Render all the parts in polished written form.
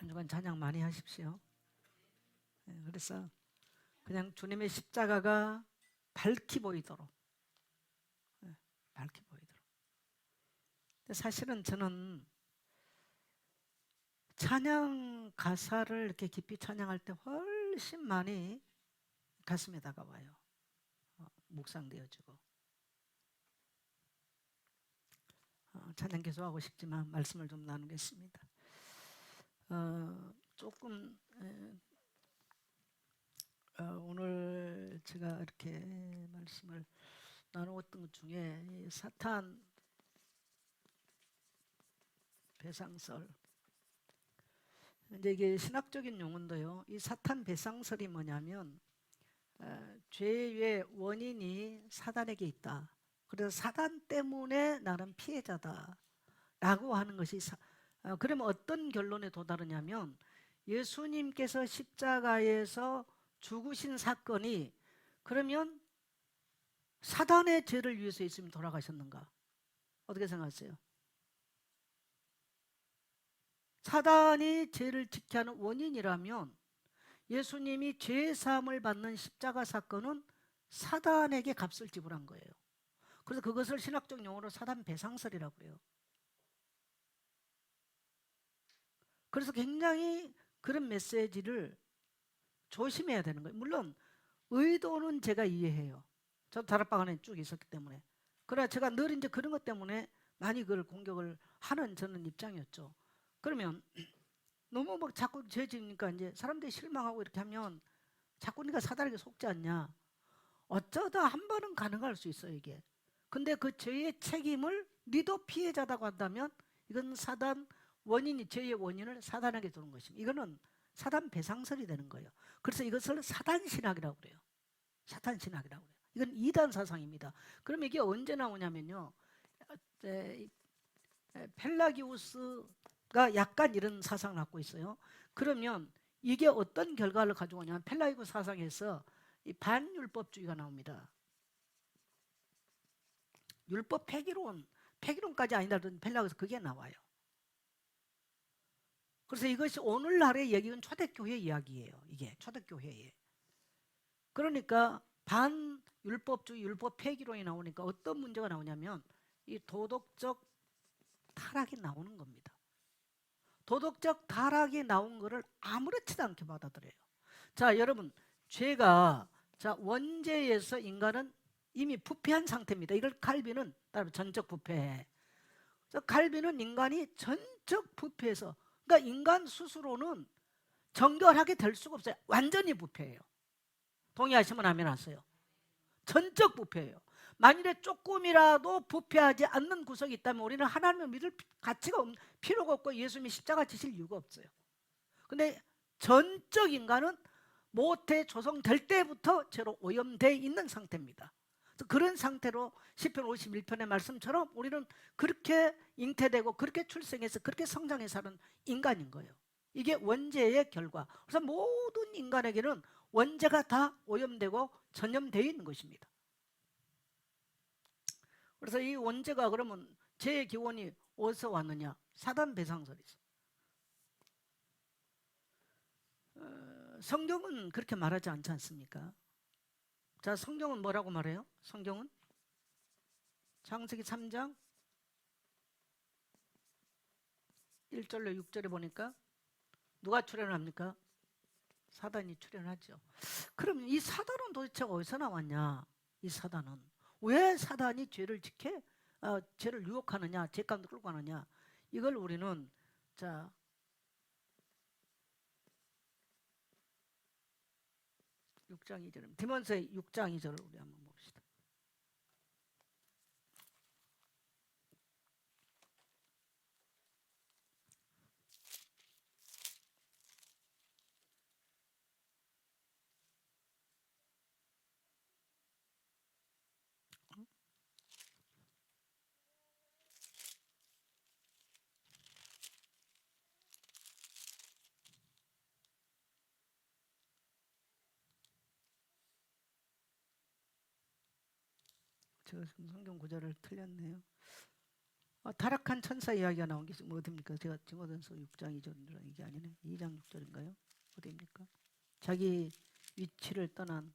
한 주간 찬양 많이 하십시오. 그래서 그냥 주님의 십자가가 밝히 보이도록, 밝히 보이도록. 근데 사실은 저는 찬양 가사를 이렇게 깊이 찬양할 때 훨씬 많이 가슴에 다가와요. 묵상되어지고. 찬양 계속하고 싶지만 말씀을 좀 나누겠습니다. 조금 오늘 제가 이렇게 말씀을 나누었던 것 중에 이 사탄 배상설, 이제 이게 신학적인 용어인데요. 이 사탄 배상설이 뭐냐면 죄의 원인이 사단에게 있다. 그래서 사단 때문에 나는 피해자다 라고 하는 것이 그러면 어떤 결론에 도달하냐면 예수님께서 십자가에서 죽으신 사건이 그러면 사단의 죄를 위해서 예수님이 돌아가셨는가? 어떻게 생각하세요? 사단이 죄를 짓게 하는 원인이라면 예수님이 죄사함을 받는 십자가 사건은 사단에게 값을 지불한 거예요. 그래서 그것을 신학적 용어로 사단 배상설이라고 해요. 그래서 굉장히 그런 메시지를 조심해야 되는 거예요. 물론 의도는 제가 이해해요. 저도 다락방 안에 쭉 있었기 때문에. 그러나 제가 늘 이제 그런 것 때문에 많이 그걸 공격을 하는 저는 입장이었죠. 그러면 너무 막 자꾸 죄 지으니까 이제 사람들이 실망하고 이렇게 하면 자꾸 네가 사단에게 속지 않냐. 어쩌다 한 번은 가능할 수 있어요, 이게. 근데 그 죄의 책임을 니도 피해자다고 한다면 이건 사단 원인이, 죄의 원인을 사단에게 두는 것입니다. 이거는 사단 배상설이 되는 거예요. 그래서 이것을 사단 신학이라고 그래요. 사탄 신학이라고 그래요. 이건 이단 사상입니다. 그럼 이게 언제 나오냐면요. 펠라기우스가 약간 이런 사상을 갖고 있어요. 그러면 이게 어떤 결과를 가져오냐면 펠라기우스 사상에서 이 반율법주의가 나옵니다. 율법 폐기론까지 아니다 그러던 펠라기우스 그게 나와요. 그래서 이것이 오늘날의 얘기는 초대교회 이야기예요. 이게 초대교회에. 그러니까 반율법주의, 율법 폐기론이 나오니까 어떤 문제가 나오냐면 이 도덕적 타락이 나오는 겁니다. 도덕적 타락이 나온 것을 아무렇지도 않게 받아들여요. 자, 여러분, 죄가 원죄에서 인간은 이미 부패한 상태입니다. 이걸 칼빈은 따로 전적 부패. 칼빈은 인간이 전적 부패해서, 그러니까 인간 스스로는 정결하게 될 수가 없어요. 완전히 부패해요. 동의하시면 아멘 하세요. 전적 부패예요. 만일에 조금이라도 부패하지 않는 구석이 있다면 우리는 하나님을 믿을 가치가 필요가 없고 예수님이 십자가 지실 이유가 없어요. 근데 전적 인간은 모태 조성될 때부터 죄로 오염되어 있는 상태입니다. 그런 상태로 시편 51편의 말씀처럼 우리는 그렇게 잉태되고 그렇게 출생해서 그렇게 성장해서 사는 인간인 거예요. 이게 원죄의 결과. 그래서 모든 인간에게는 원죄가 다 오염되고 전염되어 있는 것입니다. 그래서 이 원죄가 그러면 죄의 기원이 어디서 왔느냐? 사단 배상설이죠. 성경은 그렇게 말하지 않지 않습니까? 자, 성경은 뭐라고 말해요? 성경은 창세기 3장 1절로 6절에 보니까 누가 출연합니까? 사단이 출연하죠. 그럼 이 사단은 도대체 어디서 나왔냐? 이 사단은 왜 사단이 죄를 지켜 죄를 유혹하느냐, 죄 가운데 끌고 가느냐? 이걸 우리는 6장 2절, 디모데 6장 2절을 우리 한번 봅시다. 제가 지금 성경 구절을 틀렸네요. 타락한 천사 이야기가 나온 게 지금 어디입니까? 제가 디모데전서 6장 2절이라는 이게 아니네. 2장 6절인가요? 어디입니까? 자기 위치를 떠난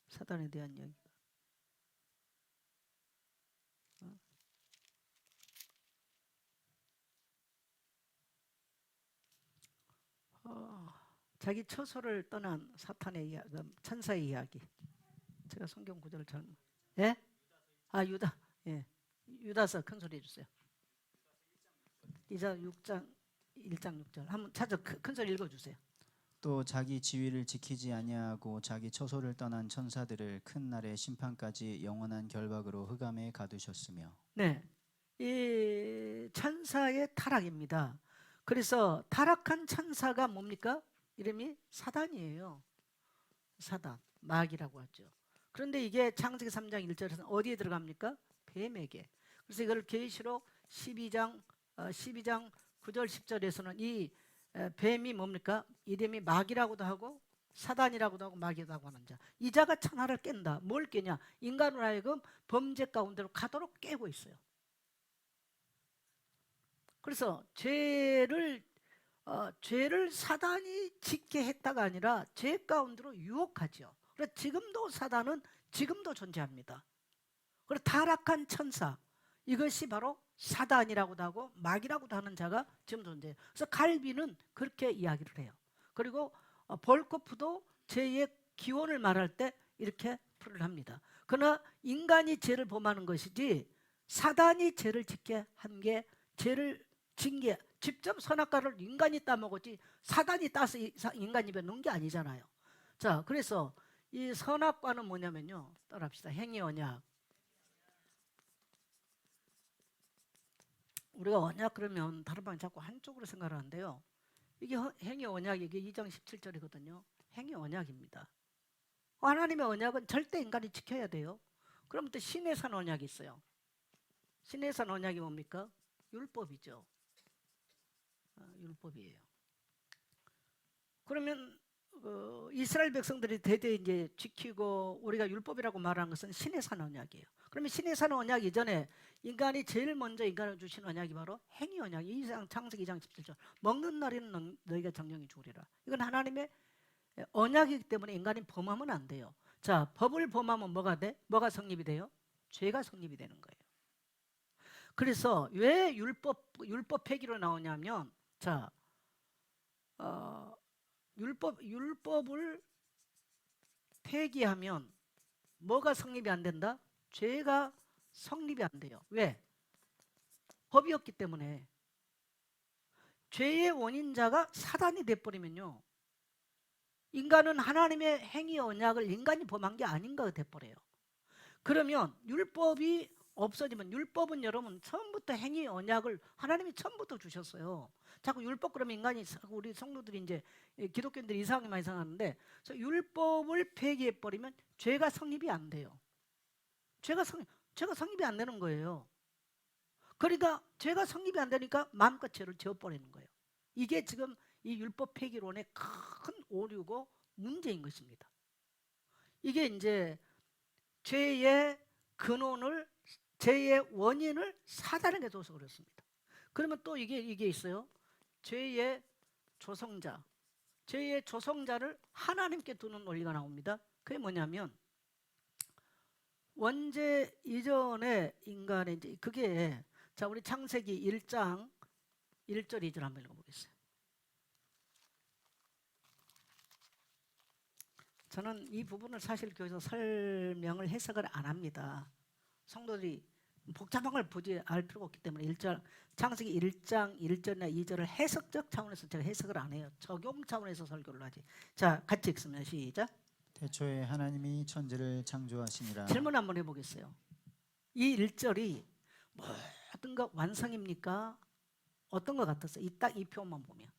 사단에 대한 이야기. 자기 처소를 떠난 사탄의 이야기, 천사의 이야기. 제가 성경 구절을 잘못. 예? 유다. 예. 유다서 큰 소리 해주세요. 이자 6장 1장 6절 한번 찾아 큰 소리 읽어주세요. 또 자기 지위를 지키지 아니하고 자기 처소를 떠난 천사들을 큰 날의 심판까지 영원한 결박으로 흑암에 가두셨으며. 네, 이 천사의 타락입니다. 그래서 타락한 천사가 뭡니까? 이름이 사단이에요. 사단, 마귀라고 하죠. 그런데 이게 창세기 3장 1절에서 어디에 들어갑니까? 뱀에게. 그래서 이걸 계시록 12장 9절 10절에서는 이 뱀이 뭡니까? 이름이 마귀라고도 하고 사단이라고도 하고 마귀라고 하는 자. 이 자가 천하를 깬다. 뭘 깨냐? 인간으로 하여금 범죄 가운데로 가도록 깨고 있어요. 그래서 죄를 사단이 짓게 했다가 아니라 죄 가운데로 유혹하죠. 그래서 지금도 사단은 지금도 존재합니다. 그리고 타락한 천사, 이것이 바로 사단이라고도 하고 마귀라고도 하는 자가 지금 존재해요. 그래서 칼빈은 그렇게 이야기를 해요. 그리고 볼코프도 죄의 기원을 말할 때 이렇게 풀을 합니다. 그러나 인간이 죄를 범하는 것이지 사단이 죄를 짓게 한 게 죄를 진 게 직접 선악과를 인간이 따먹었지 사단이 따서 인간 입에 넣은 게 아니잖아요. 자, 그래서 이 선악과는 뭐냐면요. 따라합시다. 행위 언약. 우리가 언약 그러면 다른 방에 자꾸 한쪽으로 생각을 하는데요. 이게 행위 언약이 이게 2장 17절이거든요. 행위 언약입니다. 하나님의 언약은 절대 인간이 지켜야 돼요. 그럼 또 신의 산 언약이 있어요. 신의 산 언약이 뭡니까? 율법이죠. 율법이에요. 그러면 이스라엘 백성들이 대대 이제 지키고 우리가 율법이라고 말하는 것은 신의 산 언약이에요. 그러면 신의 산 언약 이전에 인간이 제일 먼저 인간을 주신 언약이 바로 행위 언약. 창세기 2장 17절. 먹는 날에는 너희가 정령이 죽으리라. 이건 하나님의 언약이기 때문에 인간이 범하면 안 돼요. 자, 법을 범하면 뭐가 돼? 뭐가 성립이 돼요? 죄가 성립이 되는 거예요. 그래서 왜 율법 폐기로 나오냐면, 자, 율법을 폐기하면 뭐가 성립이 안 된다? 죄가 성립이 안 돼요. 왜? 법이 없기 때문에. 죄의 원인자가 사단이 돼버리면요, 인간은 하나님의 행위 언약을 인간이 범한 게 아닌가 돼버려요. 그러면 율법이 없어지면, 율법은 여러분 처음부터 행위 언약을 하나님이 처음부터 주셨어요. 자꾸 율법 그러면 인간이, 우리 성도들이 이제 기독교인들이 이상하게 많이 생각하는데, 그래서 율법을 폐기해버리면 죄가 성립이 안 돼요. 죄가 성립이 안 되는 거예요. 그러니까 죄가 성립이 안 되니까 마음껏 죄를 지어버리는 거예요. 이게 지금 이 율법 폐기론의 큰 오류고 문제인 것입니다. 이게 이제 죄의 근원을, 죄의 원인을 사단에게 둬서 그렇습니다. 그러면 또 이게 있어요. 죄의 조성자. 죄의 조성자를 하나님께 두는 논리가 나옵니다. 그게 뭐냐면, 원죄 이전의 인간의 이제 그게, 자, 우리 창세기 1장 1절 2절 한번 읽어보겠어요. 저는 이 부분을 사실 교회에서 설명을 해석을 안 합니다. 성도들이 복잡한 걸 보지 알 필요가 없기 때문에 창세기 1장 1절이나 2절을 해석적 차원에서 제가 해석을 안 해요. 적용 차원에서 설교를 하지. 자, 같이 읽습니다. 시작. 태초에 하나님이 천지를 창조하시니라. 질문 한번 해보겠어요. 이 1절이 모든 것 완성입니까? 어떤 것 같았어요? 딱 이 표만 보면.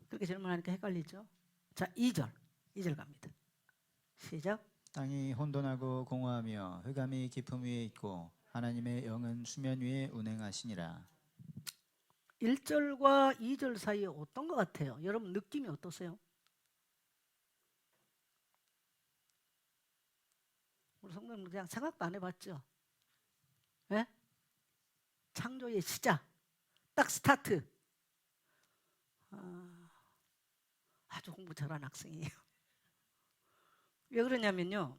그렇게 질문하니까 헷갈리죠? 자, 2절 갑니다. 시작. 땅이 혼돈하고 공허하며 흑암이 깊음 위에 있고 하나님의 영은 수면 위에 운행하시니라. 1절과 2절 사이에 어떤 것 같아요? 여러분 느낌이 어떠세요? 우리 성도님 그냥 생각도 안 해봤죠? 예? 창조의 시작, 딱 스타트. 아주 공부 잘하는 학생이에요. 왜 그러냐면요,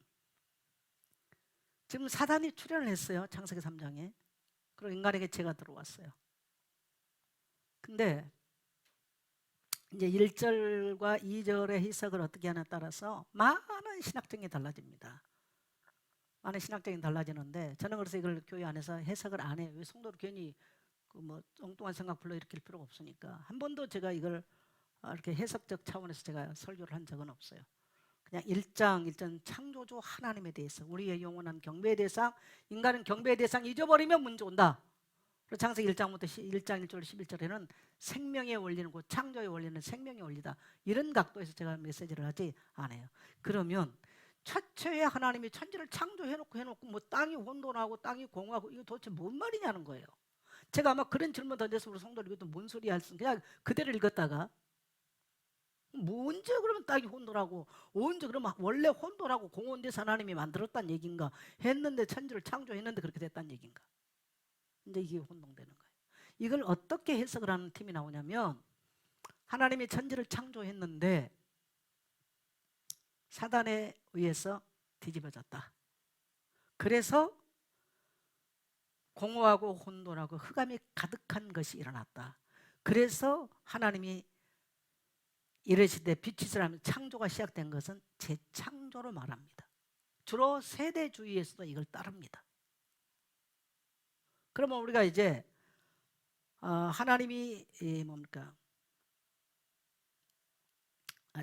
지금 사단이 출현을 했어요. 창세기 3장에. 그리고 인간에게 죄가 들어왔어요. 근데 이제 1절과 2절의 해석을 어떻게 하냐에 따라서 많은 신학적인 게 달라집니다. 많은 신학적인 달라지는데 저는 그래서 이걸 교회 안에서 해석을 안 해요. 왜 성도를 괜히 그 뭐 엉뚱한 생각 불러일으킬 필요가 없으니까. 한 번도 제가 이걸 이렇게 해석적 차원에서 제가 설교를 한 적은 없어요. 그냥 1장 창조주 하나님에 대해서 우리의 영원한 경배의 대상, 인간은 경배의 대상 잊어버리면 문제 온다. 그리고 창세기 1장부터 1장 1절 11절에는 생명의 원리는 곧 창조의 원리는 생명의 원리다. 이런 각도에서 제가 메시지를 하지 않아요. 그러면 최초에 하나님이 천지를 창조해놓고 뭐 땅이 혼돈하고 땅이 공허하고 이거 도대체 뭔 말이냐는 거예요. 제가 아마 그런 질문 던져서 우리 성도들 이것도 뭔 소리야 할 수 그냥 그대로 읽었다가 언제 그러면 땅이 혼돈하고 언제 그러면 원래 혼돈하고 공허돼서 하나님이 만들었다는 얘기인가 했는데 천지를 창조했는데 그렇게 됐다는 얘기인가. 이제 이게 혼동되는 거예요. 이걸 어떻게 해석을 하는 팀이 나오냐면 하나님이 천지를 창조했는데 사단에 의해서 뒤집어졌다. 그래서 공허하고 혼돈하고 흑암이 가득한 것이 일어났다. 그래서 하나님이 이르시되 빛이 있으라면 창조가 시작된 것은 재창조로 말합니다. 주로 세대주의에서도 이걸 따릅니다. 그러면 우리가 이제 하나님이 뭡니까?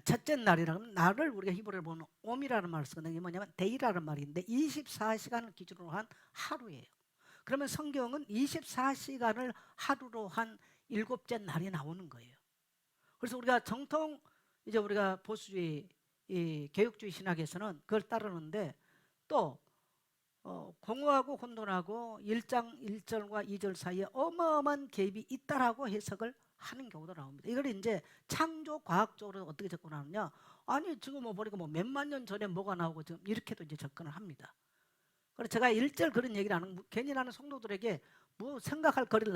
첫째 날이라면 날을 우리가 히브리어로 보면 옴이라는 말을 쓰거든요. 이게 뭐냐면 데이라는 말인데 24시간을 기준으로 한 하루예요. 그러면 성경은 24시간을 하루로 한 7째 날이 나오는 거예요. 그래서 우리가 정통 이제 우리가 보수주의 이 개혁주의 신학에서는 그걸 따르는데 또 공허하고 혼돈하고 1장 1절과 2절 사이에 어마어마한 갭이 있다라고 해석을 하는 경우도 나옵니다. 이걸 이제 창조 과학적으로 어떻게 접근하느냐? 아니 지금 뭐 보니까 뭐 몇만 년 전에 뭐가 나오고 지금 이렇게도 이제 접근을 합니다. 그래서 제가 1절 그런 얘기를 하는 괜히 나는 성도들에게 뭐 생각할 거리를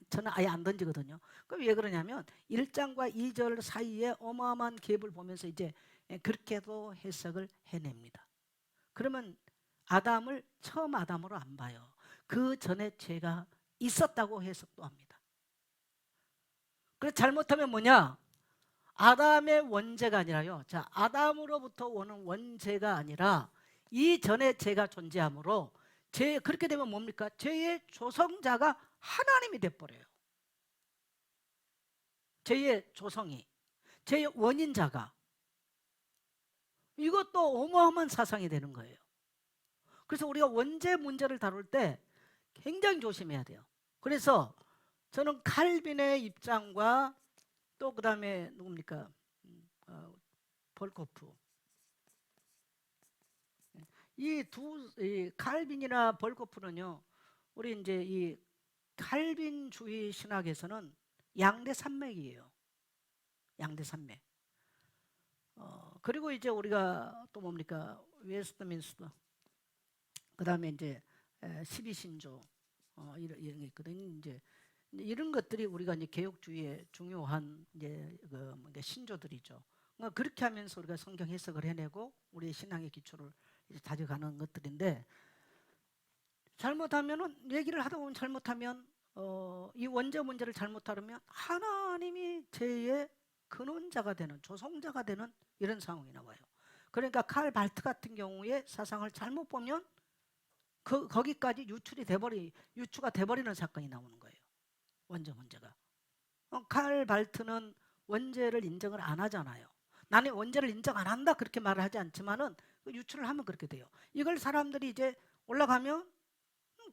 저는 아예 안 던지거든요. 그럼 왜 그러냐면 1장과 2절 사이에 어마어마한 갭을 보면서 이제 그렇게도 해석을 해냅니다. 그러면 아담을 처음 아담으로 안 봐요. 그 전에 죄가 있었다고 해석도 합니다. 그래서 잘못하면 뭐냐? 아담의 원죄가 아니라요. 자, 아담으로부터 오는 원죄가 아니라 이전에 죄가 존재하므로 그렇게 되면 뭡니까? 죄의 조성자가 하나님이 돼버려요. 죄의 조성이, 죄의 원인자가. 이것도 어마어마한 사상이 되는 거예요. 그래서 우리가 원죄 문제를 다룰 때 굉장히 조심해야 돼요. 그래서 저는 칼빈의 입장과 또 그 다음에 누굽니까? 벌코프. 이 칼빈이나 벌코프는요, 우리 이제 이 칼빈주의 신학에서는 양대 산맥이에요. 양대 산맥. 그리고 이제 우리가 또 뭡니까? 웨스트민스터. 그 다음에 이제 12신조 이런 게 있거든요. 이제 이런 것들이 우리가 이제 개혁주의의 중요한 이제 신조들이죠. 그러니까 그렇게 하면서 우리가 성경 해석을 해내고 우리의 신앙의 기초를 이제 다져가는 것들인데 잘못하면은 얘기를 하다 보면 잘못하면 이 원죄 문제를 잘못 다루면 하나님이 죄의 근원자가 되는 조성자가 되는 이런 상황이 나와요. 그러니까 칼 발트 같은 경우에 사상을 잘못 보면 거기까지 유추가 돼버리는 사건이 나오는 거예요. 원죄 문제가. 칼 발트는 원죄를 인정을 안 하잖아요. 나는 원죄를 인정 안 한다 그렇게 말을 하지 않지만은 유추를 하면 그렇게 돼요. 이걸 사람들이 이제 올라가면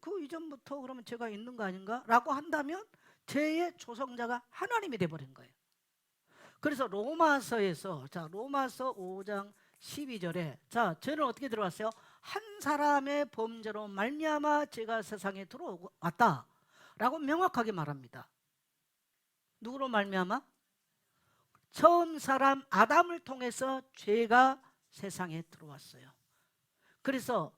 그 이전부터 그러면 죄가 있는 거 아닌가? 라고 한다면 죄의 조성자가 하나님이 돼버린 거예요. 그래서 로마서에서 로마서 5장 12절에 죄는 어떻게 들어왔어요? 한 사람의 범죄로 말미암아 죄가 세상에 들어왔다 라고 명확하게 말합니다. 누구로 말미암아? 처음 사람 아담을 통해서 죄가 세상에 들어왔어요. 그래서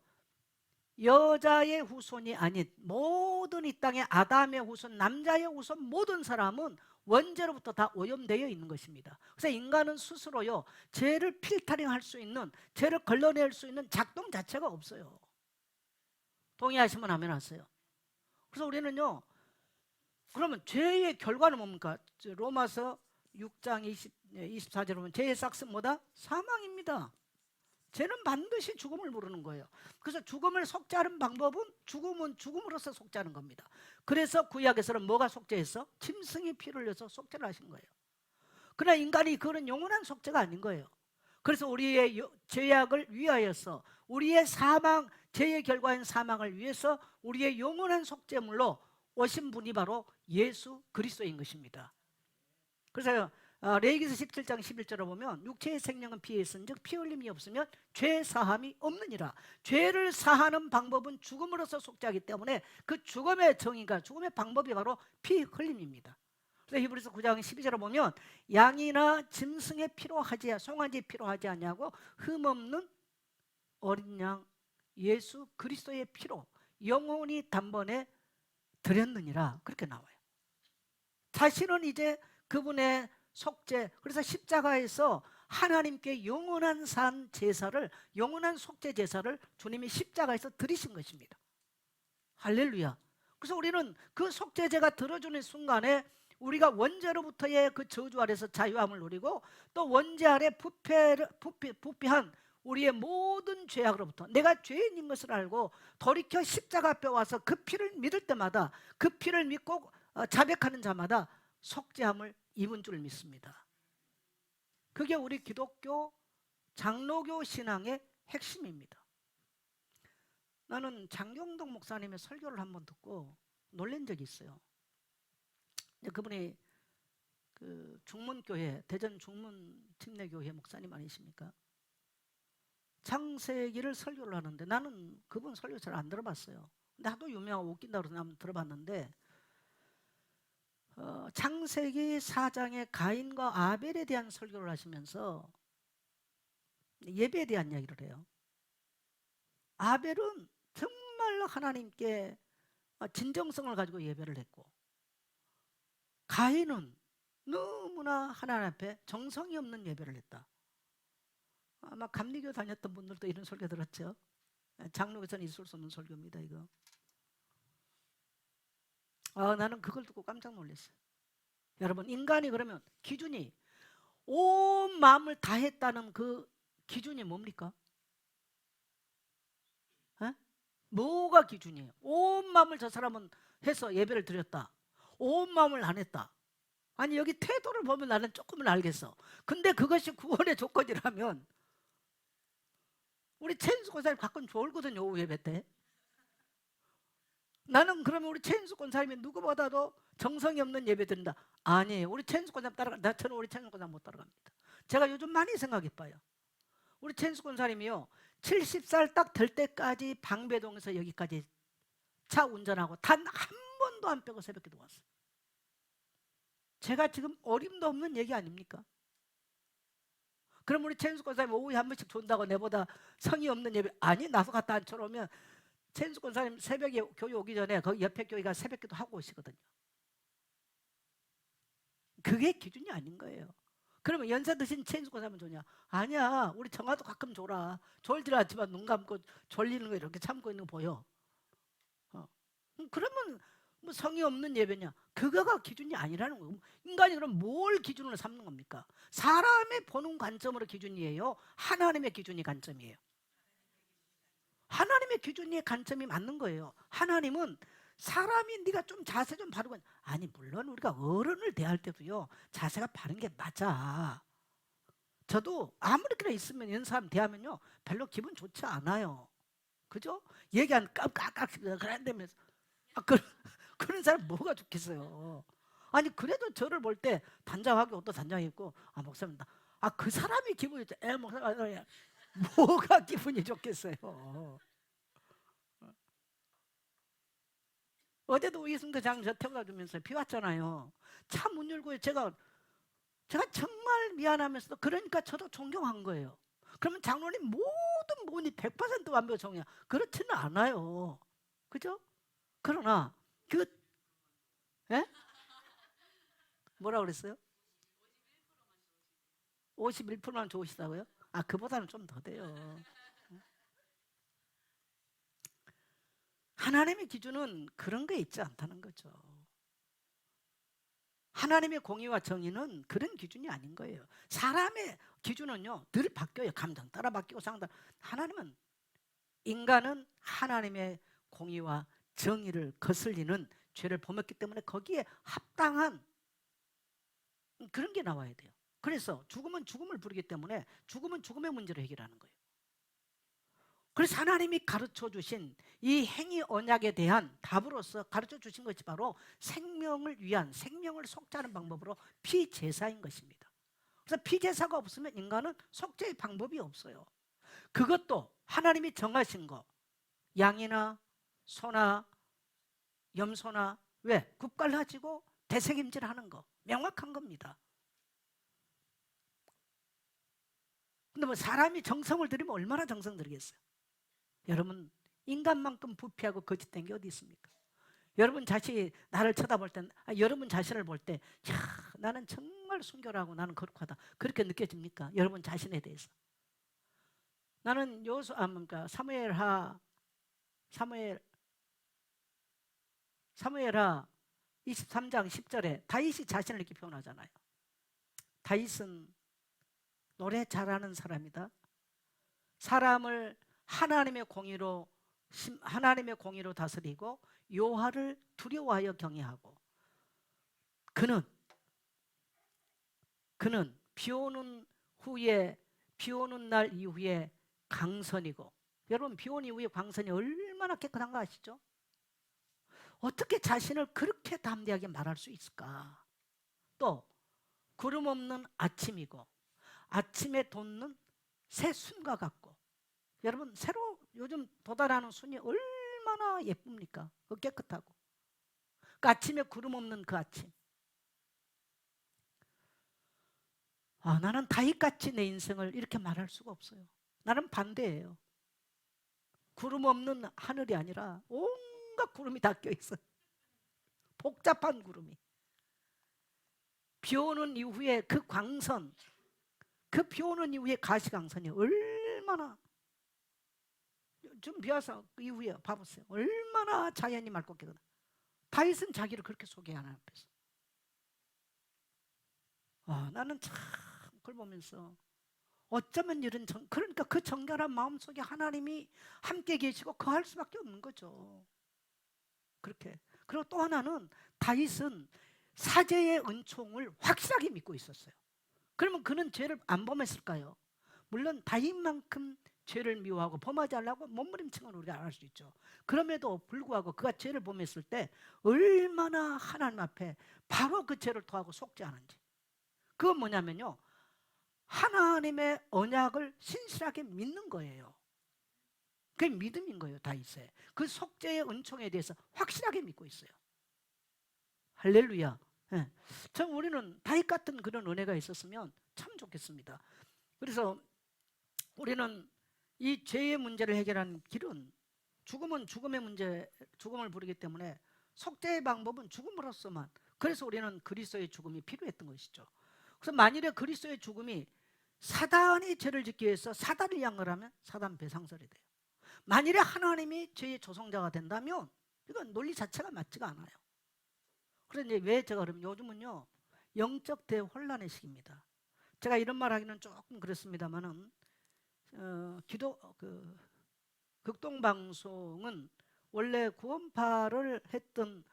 여자의 후손이 아닌 모든 이 땅의 아담의 후손, 남자의 후손 모든 사람은 원죄로부터 다 오염되어 있는 것입니다. 그래서 인간은 스스로요 죄를 필터링할 수 있는, 죄를 걸러낼 수 있는 작동 자체가 없어요. 동의하시면 하면 하세요. 그래서 우리는요, 그러면 죄의 결과는 뭡니까? 로마서 6장 24절에 보면 죄의 삭은 뭐다? 사망입니다. 죄는 반드시 죽음을 부르는 거예요. 그래서 죽음을 속죄하는 방법은 죽음은 죽음으로써 속죄하는 겁니다. 그래서 구약에서는 뭐가 속죄했어? 짐승이 피를 흘려서 속죄를 하신 거예요. 그러나 인간이 그런 영원한 속죄가 아닌 거예요. 그래서 우리의 죄악을 위하여서, 우리의 사망, 죄의 결과인 사망을 위해서 우리의 영원한 속죄물로 오신 분이 바로 예수 그리스도인 것입니다. 그래서 레위기서 17장 11절에 보면 육체의 생명은 피에 있은즉 피 흘림이 없으면 죄 사함이 없느니라. 죄를 사하는 방법은 죽음으로써 속죄하기 때문에 그 죽음의 정의가, 죽음의 방법이 바로 피 흘림입니다. 그래서 히브리서 9장 12절에 보면 양이나 짐승의 피로 하지, 송아지 피로 하지 아니하고 흠없는 어린 양 예수 그리스도의 피로 영원히 단번에 드렸느니라, 그렇게 나와요. 자신은 이제 그분의 속죄, 그래서 십자가에서 하나님께 영원한 산 제사를, 영원한 속죄 제사를 주님이 십자가에서 드리신 것입니다. 할렐루야. 그래서 우리는 그 속죄제가 들어주는 순간에 우리가 원죄로부터의 그 저주 아래서 자유함을 누리고, 또 원죄 아래 부패한 우리의 모든 죄악으로부터 내가 죄인인 것을 알고 돌이켜 십자가 앞에 와서 그 피를 믿을 때마다, 그 피를 믿고 자백하는 자마다 속죄함을 입은 줄 믿습니다. 그게 우리 기독교 장로교 신앙의 핵심입니다. 나는 장경동 목사님의 설교를 한번 듣고 놀란 적이 있어요. 그분이 그 중문교회, 대전 중문침례교회 목사님 아니십니까? 창세기를 설교를 하는데 나는 그분 설교 잘 안 들어봤어요. 근데 하도 유명하고 웃긴다고 해서 한번 들어봤는데, 창세기 4장의 가인과 아벨에 대한 설교를 하시면서 예배에 대한 이야기를 해요. 아벨은 정말로 하나님께 진정성을 가지고 예배를 했고, 가인은 너무나 하나님 앞에 정성이 없는 예배를 했다. 아마 감리교 다녔던 분들도 이런 설교 들었죠. 장로교에서는 있을 수 없는 설교입니다, 이거. 나는 그걸 듣고 깜짝 놀랐어요. 여러분, 인간이 그러면 기준이 온 마음을 다했다는 그 기준이 뭡니까? 뭐가 기준이에요? 온 마음을 저 사람은 해서 예배를 드렸다. 온 마음을 안 했다. 아니, 여기 태도를 보면 나는 조금은 알겠어. 근데 그것이 구원의 조건이라면 우리 최인수 권사님 가끔 졸거든요, 오후 예배 때. 나는 그러면 우리 최인수 권사님이 누구보다도 정성이 없는 예배 드린다. 아니에요. 우리 최인수 권사님 따라가, 저는 우리 최인수 권사님 못 따라갑니다. 제가 요즘 많이 생각해봐요. 우리 최인수 권사님이요, 70살 딱 될 때까지 방배동에서 여기까지 차 운전하고 단 한 번도 안 빼고 새벽기도 왔어요. 제가 지금 어림도 없는 얘기 아닙니까? 그럼 우리 최인수 권사님 오후에 한 번씩 존다고 내보다 성의 없는 예배, 아니, 나서 갔다 앉혀놓으면 최인수 권사님 새벽에 교회 오기 전에 거기 옆에 교회가 새벽기도 하고 오시거든요. 그게 기준이 아닌 거예요. 그러면 연세 드신 최인수 권사님은 좋냐? 아니야, 우리 정화도 가끔 졸아. 졸질 않지만 눈 감고 졸리는 거 이렇게 참고 있는 거 보여. 그러면 뭐 성의 없는 예배냐? 그거가 기준이 아니라는 거예요. 인간이 그럼 뭘 기준으로 삼는 겁니까? 사람의 보는 관점으로 기준이에요? 하나님의 기준이 관점이에요? 하나님의 기준이 관점이 맞는 거예요. 하나님은 사람이 네가 좀 자세 좀 바르고, 아니, 물론 우리가 어른을 대할 때도요 자세가 바른 게 맞아. 저도 아무렇게나 있으면 이런 사람 대하면요 별로 기분 좋지 않아요. 그죠? 얘기한 깍깍깍 그런다면서 그런 사람 뭐가 좋겠어요. 아니, 그래도 저를 볼 때 단장하게 옷도 단장히 입고, 목사님, 그 사람이 기분이 좋죠. 목사님, 뭐가 기분이 좋겠어요. 어제도 이승도장 저 태워다 주면서 비 왔잖아요. 차 문 열고 제가 정말 미안하면서도, 그러니까 저도 존경한 거예요. 그러면 장로님 모든 모든 부분이 100% 완벽 정의야. 그렇지는 않아요. 그죠? 그러나 그 예? 뭐라 그랬어요? 51%만 좋으시다고요? 아, 그보다는 좀 더 돼요. 하나님의 기준은 그런 게 있지 않다는 거죠. 하나님의 공의와 정의는 그런 기준이 아닌 거예요. 사람의 기준은요, 늘 바뀌어요. 감정 따라 바뀌고 상당. 하나님은, 인간은 하나님의 공의와 정의를 거슬리는 죄를 범했기 때문에 거기에 합당한 그런 게 나와야 돼요. 그래서 죽음은 죽음을 부르기 때문에 죽음은 죽음의 문제를 해결하는 거예요. 그래서 하나님이 가르쳐 주신 이 행위 언약에 대한 답으로서 가르쳐 주신 것이 바로 생명을 위한, 생명을 속죄하는 방법으로 피제사인 것입니다. 그래서 피제사가 없으면 인간은 속죄의 방법이 없어요. 그것도 하나님이 정하신 거, 양이나 소나 염소나, 왜? 국가를 가지고 대책임질하는 거, 명확한 겁니다. 근데 뭐 사람이 정성을 들이면 얼마나 정성 들이겠어요? 여러분, 인간만큼 부패하고 거짓된 게 어디 있습니까? 여러분 자신이 나를 쳐다볼 때, 여러분 자신을 볼 때, 야, 나는 정말 순결하고 나는 거룩하다, 그렇게 느껴집니까? 여러분 자신에 대해서. 나는 그러니까 사무엘하 23장 10절에 다윗이 자신을 이렇게 표현하잖아요. 다윗은 노래 잘하는 사람이다. 사람을 하나님의 공의로 다스리고 여호와를 두려워하여 경외하고, 그는 비 오는 날 이후에 강선이고, 여러분 비 오는 이후에 강선이 얼마나 깨끗한 거 아시죠? 어떻게 자신을 그렇게 담대하게 말할 수 있을까? 또 구름 없는 아침이고 아침에 돋는 새 순과 같고, 여러분 새로 요즘 돋아나는 순이 얼마나 예쁩니까? 깨끗하고. 그 아침에 구름 없는 그 아침. 나는 다윗같이 내 인생을 이렇게 말할 수가 없어요. 나는 반대예요. 구름 없는 하늘이 아니라 온갖 구름이 다 껴있어요. 복잡한 구름이. 비 오는 이후에 그 광선, 그 비 오는 이후에 가시광선이 얼마나, 좀 비 와서 그 이후에 봐보세요. 얼마나 자연이 맑고 깨끗해. 다윗은 자기를 그렇게 소개해, 하나님 앞에서. 나는 참 그걸 보면서 어쩌면 이런 그러니까 그 정결한 마음 속에 하나님이 함께 계시고 거할 수밖에 없는 거죠. 그렇게. 그리고 또 하나는 다윗은 사제의 은총을 확실하게 믿고 있었어요. 그러면 그는 죄를 안 범했을까요? 물론 다윗만큼 죄를 미워하고 범하지 않으려고 몸부림치는 건 우리가 알 수 있죠. 그럼에도 불구하고 그가 죄를 범했을 때 얼마나 하나님 앞에 바로 그 죄를 토하고 속죄하는지. 그건 뭐냐면요, 하나님의 언약을 신실하게 믿는 거예요. 그게 믿음인 거예요. 다윗의 그 속죄의 은총에 대해서 확실하게 믿고 있어요. 할렐루야. 네. 참 우리는 다윗 같은 그런 은혜가 있었으면 참 좋겠습니다. 그래서 우리는 이 죄의 문제를 해결하는 길은, 죽음은 죽음의 문제, 죽음을 부르기 때문에 속죄의 방법은 죽음으로서만. 그래서 우리는 그리스도의 죽음이 필요했던 것이죠. 그래서 만일에 그리스도의 죽음이 사단이 죄를 짓기 위해서 사단을 양을 사단 배상설이 돼요. 만일에 하나님이 죄의 조성자가 된다면 이건 논리 자체가 맞지가 않아요. 그래서 이제 왜 제가 그러면 요즘은요, 영적 대혼란의 시기입니다. 제가 이런 말 하기는 조금 그렇습니다만은, 극동방송은 원래 구원파를 했던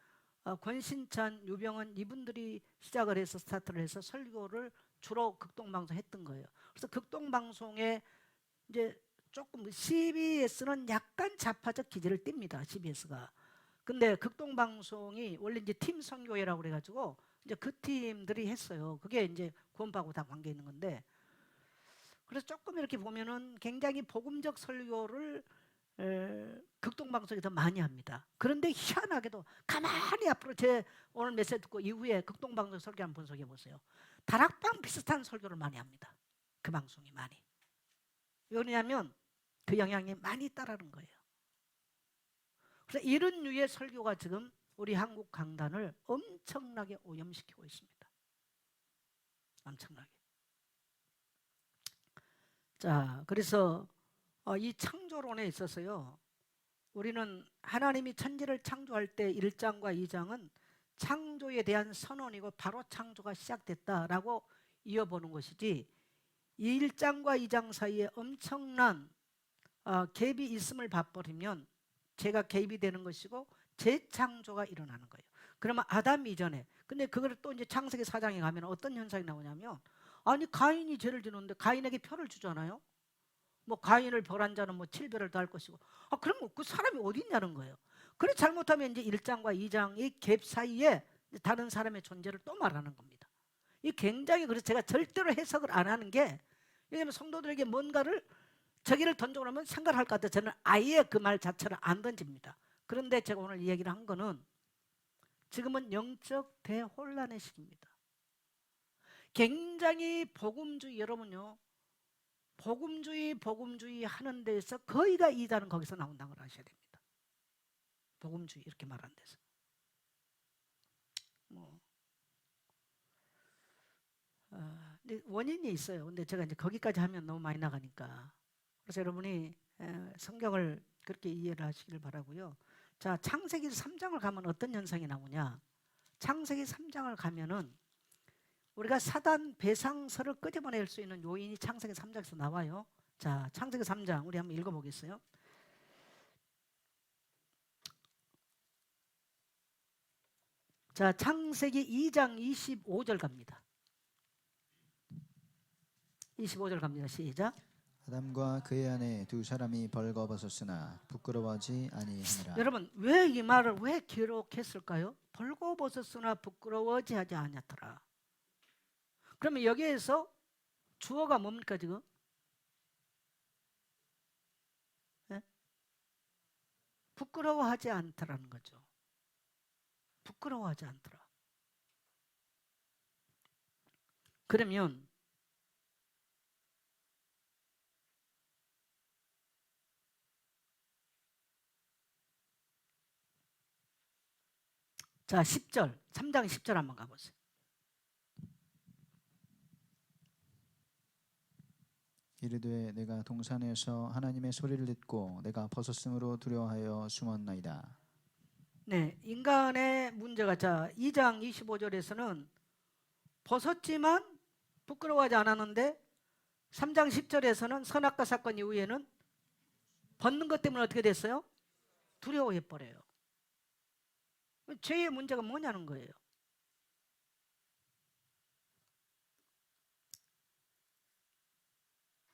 권신찬, 유병헌 이분들이 시작을 해서 스타트를 해서 설교를 주로 극동방송 했던 거예요. 그래서 극동방송에 이제 조금 CBS는 약간 좌파적 기질을 띱니다. CBS가. 근데 극동방송이 원래 이제 팀 선교회라고 그래가지고 이제 그 팀들이 했어요. 그게 이제 구원파하고 다 관계 있는 건데, 그래서 조금 이렇게 보면은 굉장히 복음적 설교를 극동방송이 더 많이 합니다. 그런데 희한하게도 가만히 앞으로 제 오늘 메시지 듣고 이후에 극동방송 설교 한번 분석해 보세요. 다락방 비슷한 설교를 많이 합니다. 그 방송이 많이. 왜냐하면 그 영향이 많이 있다라는 거예요. 그래서 이런 류의 설교가 지금 우리 한국 강단을 엄청나게 오염시키고 있습니다. 엄청나게. 자, 그래서 이 창조론에 있어서요, 우리는 하나님이 천지를 창조할 때 1장과 2장은 창조에 대한 선언이고 바로 창조가 시작됐다라고 이어보는 것이지, 이 1장과 2장 사이에 엄청난 갭이 있음을 봐버리면 제가 개입이 되는 것이고 재창조가 일어나는 거예요. 그러면 아담 이전에, 근데 그걸 또 이제 창세기 4장에 가면 어떤 현상이 나오냐면, 아니 가인이 죄를 지는데 가인에게 표를 주잖아요. 뭐 가인을 벌한 자는 뭐 7배를 더할 것이고, 그럼 그 사람이 어디 있냐는 거예요. 그래 잘못하면 이제 1장과 2장의 갭 사이에 다른 사람의 존재를 또 말하는 겁니다. 이 굉장히, 그래서 제가 절대로 해석을 안 하는 게, 왜냐하면 성도들에게 뭔가를 저기를 던져놓으면 생각을 할 것 같아서 저는 아예 그 말 자체를 안 던집니다. 그런데 제가 오늘 이 얘기를 한 거는, 지금은 영적 대혼란의 시기입니다. 굉장히 복음주의, 여러분요, 복음주의 하는 데서 거의가 이단은 거기서 나온다는 걸 아셔야 됩니다. 복음주의 이렇게 말하는 데서. 근데 원인이 있어요. 근데 제가 이제 거기까지 하면 너무 많이 나가니까. 그래서 여러분이 성경을 그렇게 이해를 하시길 바라고요. 자, 창세기 3장을 가면 어떤 현상이 나오냐? 창세기 3장을 가면은 우리가 사단 배상설을 끄집어낼 수 있는 요인이 창세기 3장에서 나와요. 자, 창세기 3장 우리 한번 읽어보겠어요. 자, 창세기 2장 25절 갑니다. 25절 갑니다. 시작. 아담과 그의 아내 두 사람이 벌거벗었으나 부끄러워하지 아니하니라. 여러분, 왜 이 말을 왜 기록했을까요? 벌거벗었으나 부끄러워하지 아니하더라. 그러면 여기에서 주어가 뭡니까 지금? 네? 부끄러워하지 않더라는 거죠. 부끄러워하지 않더라. 그러면 자, 10절, 3장 10절 한번 가보세요. 이르되 내가 동산에서 하나님의 소리를 듣고 내가 벗었으므로 두려워하여 숨었나이다. 네, 인간의 문제가, 자, 2장 25절에서는 벗었지만 부끄러워하지 않았는데 3장 10절에서는 선악과 사건 이후에는 벗는 것 때문에 어떻게 됐어요? 두려워해버려요. 죄의 문제가 뭐냐는 거예요.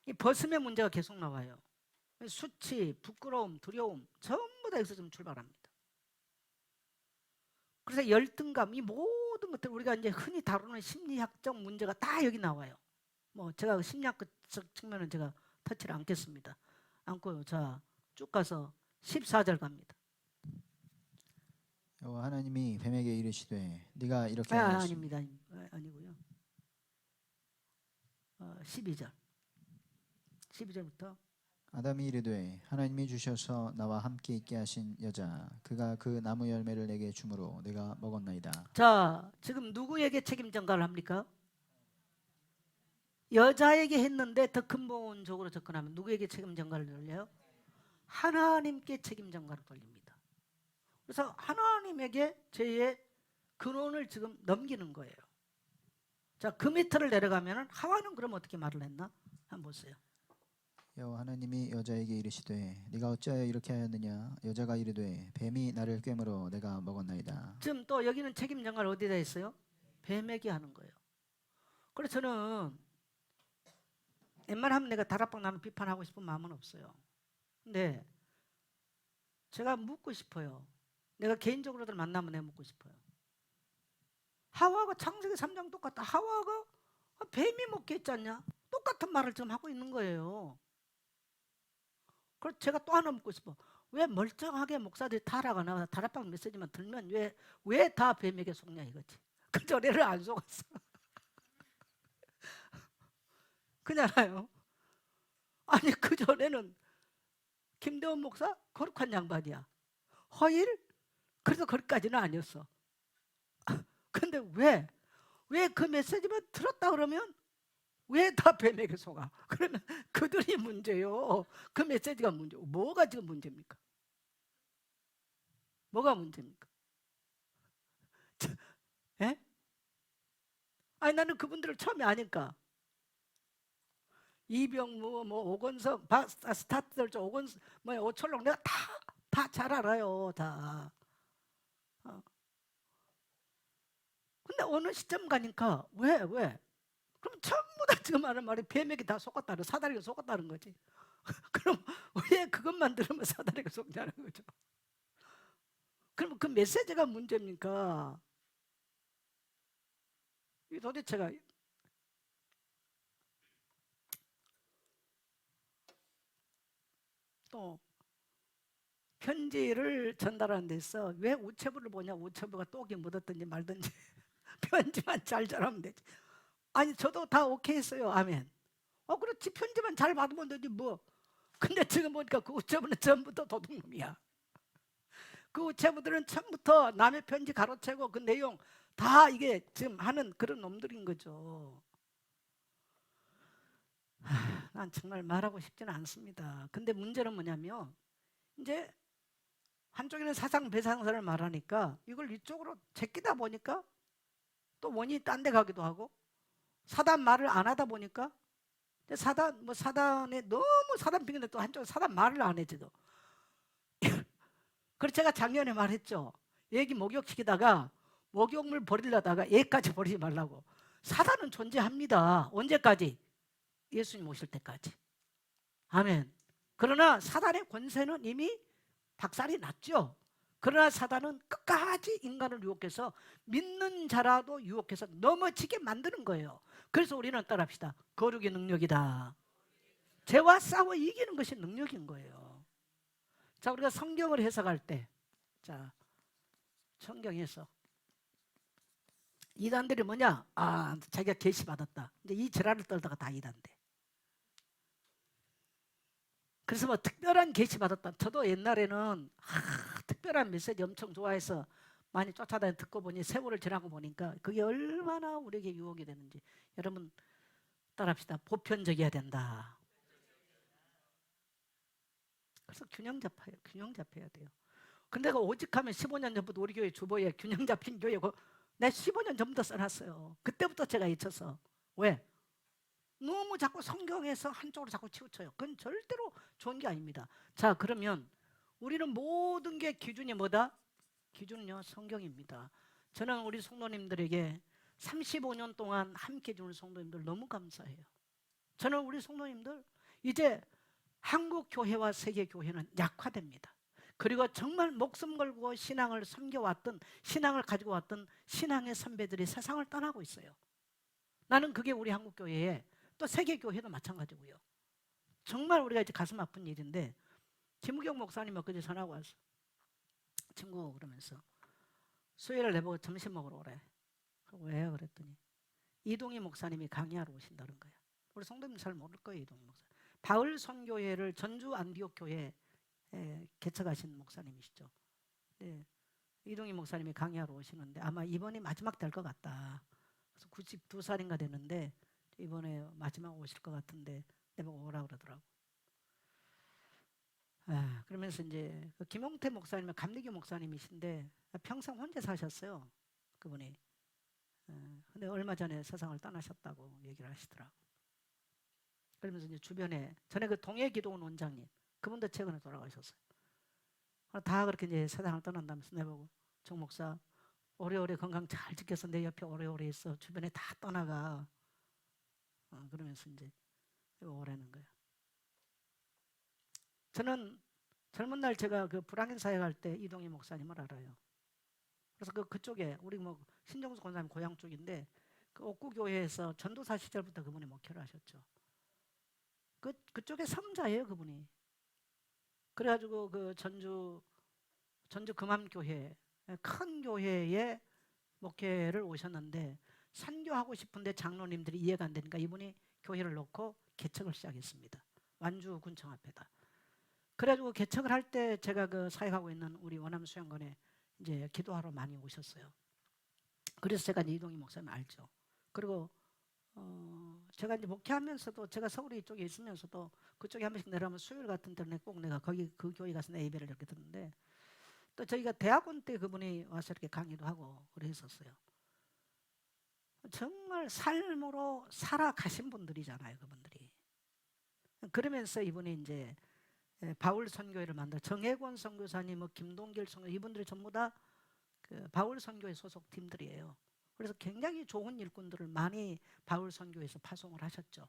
이 벗음의 문제가 계속 나와요. 수치, 부끄러움, 두려움 전부 다 여기서 좀 출발합니다. 그래서 열등감, 이 모든 것들 우리가 이제 흔히 다루는 심리학적 문제가 다 여기 나와요. 뭐 제가 심리학적 측면은 제가 터치를 않겠습니다. 않고요. 자, 쭉 가서 14절 갑니다. 여호와 하나님이 뱀에게 이르시되 네가 이렇게 하였으니. 아닙니다. 아니고요. 12절. 12절부터 아담이 이르되 하나님이 주셔서 나와 함께 있게 하신 여자 그가 그 나무 열매를 내게 주므로 내가 먹었나이다. 자, 지금 누구에게 책임 전가를 합니까? 여자에게 했는데 더 근본적으로 접근하면 누구에게 책임 전가를 돌려요? 하나님께 책임 전가를 돌립니다. 그래서 하나님에게 죄의 근원을 지금 넘기는 거예요. 자, 그 밑을 내려가면 하와는 그럼 어떻게 말을 했나? 한번 보세요. 여호와 하나님이 여자에게 이르시되 네가 어찌하여 이렇게 하였느냐. 여자가 이르되 뱀이 나를 꿰므로 내가 먹었나이다. 지금 또 여기는 책임 전가를 어디다 했어요? 뱀에게 하는 거예요. 그래서 저는 웬만하면 내가 다락방 나는 비판하고 싶은 마음은 없어요. 근데 제가 묻고 싶어요. 내가 개인적으로들 만나면 내가 묻고 싶어요. 하와가 창세기 3장 똑같다. 하와가 뱀이 먹게 했지 않냐? 똑같은 말을 지금 하고 있는 거예요. 그래서 제가 또 하나 묻고 싶어. 왜 멀쩡하게 목사들이 타라가 나와 다락방 메시지만 들면 왜 다 뱀에게 속냐 이거지. 그 전에를 안 속았어. 그잖아요. 아니 그 전에는 김대원 목사 거룩한 양반이야. 허일? 그래도 거기까지는 아니었어. 근데 왜 그 메시지만 들었다 그러면 왜 다 뱀에게 속아? 그러면 그들이 문제요. 그 메시지가 문제고. 뭐가 지금 문제입니까? 뭐가 문제입니까? 예? 아니 나는 그분들을 처음에 아니까 이병무, 뭐 오건석, 스타트들 오건석, 뭐 오철록 내가 다 잘 알아요, 다. 어. 근데 어느 시점 가니까 왜? 그럼 전부 다 지금 하는 말이 뱀에게 다 속았다는 사다리가 속았다는 거지. 그럼 왜 그것만 들으면 사다리가 속냐는 거죠. 그럼 그 메시지가 문제입니까? 이 도대체가 또 편지를 전달하는 데서 왜 우체부를 보냐? 우체부가 똑이 묻었든지 말든지 편지만 잘 전하면 되지. 아니 저도 다 오케이 했어요. 아멘. 그렇지 편지만 잘 받으면 되지 뭐. 근데 지금 보니까 그 우체부는 전부터 도둑놈이야. 그 우체부들은 처음부터 남의 편지 가로채고 그 내용 다 이게 지금 하는 그런 놈들인 거죠. 난 정말 말하고 싶지는 않습니다. 근데 문제는 뭐냐면 이제 한쪽에는 사상 배상설을 말하니까 이걸 이쪽으로 제끼다 보니까 또 원인이 딴 데 가기도 하고 사단 말을 안 하다 보니까 사단에 너무 사단 핑계인데 또 한쪽은 사단 말을 안 해지도. 그래서 제가 작년에 말했죠. 애기 목욕시키다가 목욕물 버리려다가 애까지 버리지 말라고. 사단은 존재합니다. 언제까지? 예수님 오실 때까지. 아멘. 그러나 사단의 권세는 이미 박살이 났죠. 그러나 사단은 끝까지 인간을 유혹해서 믿는 자라도 유혹해서 넘어지게 만드는 거예요. 그래서 우리는 따라합시다. 거룩의 능력이다. 죄와 싸워 이기는 것이 능력인 거예요. 자, 우리가 성경을 해석할 때, 자, 성경에서 이단들이 뭐냐? 자기가 계시 받았다. 이제 이 지랄을 떨다가 다 이단돼. 그래서 뭐 특별한 계시 받았다. 저도 옛날에는 특별한 메시지 엄청 좋아해서 많이 쫓아다니 듣고 보니 세월을 지나고 보니까 그게 얼마나 우리에게 유혹이 되는지. 여러분 따라합시다. 보편적이어야 된다. 그래서 균형 잡혀야 돼요. 근데 그 오직하면 15년 전부터 우리 교회 주보에 균형 잡힌 교회고 내가 15년 전부터 써놨어요. 그때부터 제가 잊혀서. 왜? 너무 자꾸 성경에서 한쪽으로 자꾸 치우쳐요. 그건 절대로 좋은 게 아닙니다. 자, 그러면 우리는 모든 게 기준이 뭐다? 기준은요, 성경입니다. 저는 우리 성도님들에게 35년 동안 함께 해주는 성도님들 너무 감사해요. 저는 우리 성도님들 이제 한국 교회와 세계 교회는 약화됩니다. 그리고 정말 목숨 걸고 신앙을 섬겨왔던, 신앙을 가지고 왔던 신앙의 선배들이 세상을 떠나고 있어요. 나는 그게 우리 한국 교회에 또 세계 교회도 마찬가지고요. 정말 우리가 이제 가슴 아픈 일인데 김우경 목사님 엊그제 전화가 왔어. 친구 그러면서 수요일을 내보고 점심 먹으러 오래. 왜요? 그랬더니 이동희 목사님이 강의하러 오신다는 거야. 우리 성도님 잘 모를 거예요. 이동희 목사. 바울 선교회를 전주 안디옥 교회에 개척하신 목사님이시죠. 네. 이동희 목사님이 강의하러 오시는데 아마 이번이 마지막 될 것 같다. 그래서 92살인가 됐는데 이번에 마지막 오실 것 같은데 내보고 오라 그러더라고. 그러면서 이제 그 김용태 목사님은 감리교 목사님이신데 평생 혼자 사셨어요. 그분이. 근데 얼마 전에 세상을 떠나셨다고 얘기를 하시더라고. 그러면서 이제 주변에 전에 그 동해기도원 원장님 그분도 최근에 돌아가셨어요. 다 그렇게 이제 세상을 떠난다면서 내보고 정 목사 오래오래 건강 잘 지켜서 내 옆에 오래오래 있어. 주변에 다 떠나가. 그러면서 이제 오라는 거예요. 저는 젊은 날 제가 그 불황인 사역 할 때 이동희 목사님을 알아요. 그래서 그쪽에 우리 뭐 신정수 권사님 고향 쪽인데 그 옥구교회에서 전도사 시절부터 그분이 목회를 하셨죠. 그쪽에 성자예요 그분이. 그래가지고 그 전주 금암교회 큰 교회에 목회를 오셨는데 선교하고 싶은데 장로님들이 이해가 안 되니까 이분이 교회를 놓고 개척을 시작했습니다. 완주 군청 앞에다. 그래가지고 개척을 할 때 제가 그 사역하고 있는 우리 원암 수양관에 이제 기도하러 많이 오셨어요. 그래서 제가 이제 이동희 목사님 알죠. 그리고 제가 이제 목회하면서도 제가 서울 이쪽에 있으면서도 그쪽에 한 번씩 내려가면 수요일 같은 때는 꼭 내가 거기 그 교회 가서 내 예배를 이렇게 듣는데, 또 저희가 대학원 때 그분이 와서 이렇게 강의도 하고 그랬었어요. 정말 삶으로 살아가신 분들이잖아요, 그분들이. 그러면서 이분이 이제 바울 선교회를 만들어, 정혜권 선교사님, 뭐 김동길 선교, 이분들이 전부 다 그 바울 선교회 소속 팀들이에요. 그래서 굉장히 좋은 일꾼들을 많이 바울 선교회에서 파송을 하셨죠.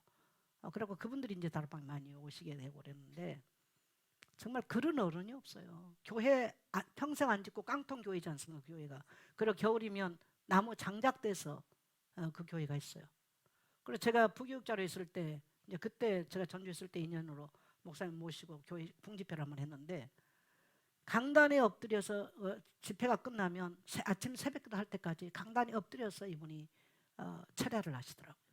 그리고 그분들이 이제 다락방에 많이 오시게 되고 그랬는데, 정말 그런 어른이 없어요. 교회 평생 안 짓고 깡통 교회지 않습니까, 교회가. 그리고 겨울이면 나무 장작돼서 그 교회가 있어요. 그래서 제가 부교육자로 있을 때, 이제 그때 제가 전주 있을 때 인연으로 목사님 모시고 교회 풍집회를 한번 했는데, 강단에 엎드려서 집회가 끝나면 아침 새벽기도 할 때까지 강단에 엎드려서 이분이 철야를 하시더라고요.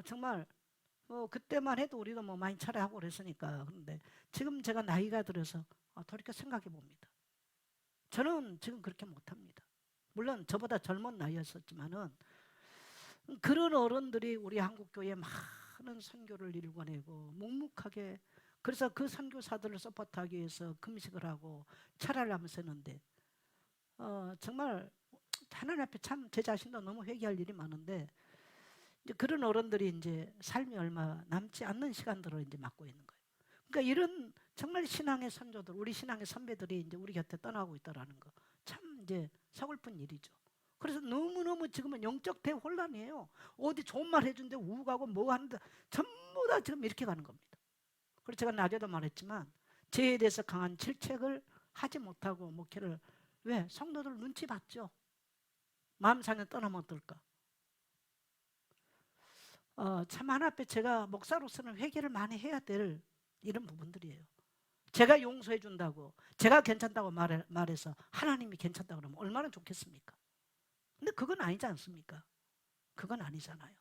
정말 그때만 해도 우리도 뭐 많이 철야하고 그랬으니까. 그런데 지금 제가 나이가 들어서 돌이켜 생각해 봅니다. 저는 지금 그렇게 못합니다. 물론 저보다 젊은 나이였었지만은 그런 어른들이 우리 한국교회에 많은 선교를 일궈내고 묵묵하게, 그래서 그 선교사들을 서포트하기 위해서 금식을 하고 철야를 하면서 했는데, 정말 하나님 앞에 참 제 자신도 너무 회개할 일이 많은데, 이제 그런 어른들이 이제 삶이 얼마 남지 않는 시간들을 이제 맞고 있는 거예요. 그러니까 이런 정말 신앙의 선조들, 우리 신앙의 선배들이 이제 우리 곁에 떠나고 있다라는 거, 참 이제 서글픈 일이죠. 그래서 너무너무 지금은 영적 대혼란이에요. 어디 좋은 말 해준데 우가고 뭐 하는데 전부 다 지금 이렇게 가는 겁니다. 그래서 제가 낮에도 말했지만, 죄에 대해서 강한 질책을 하지 못하고 목회를, 왜? 성도들 눈치 봤죠. 마음 상해 떠나면 어떨까? 참 하나 앞에 제가 목사로서는 회개를 많이 해야 될 이런 부분들이에요. 제가 용서해 준다고, 제가 괜찮다고 말해서 하나님이 괜찮다고 그러면 얼마나 좋겠습니까? 근데 그건 아니지 않습니까? 그건 아니잖아요.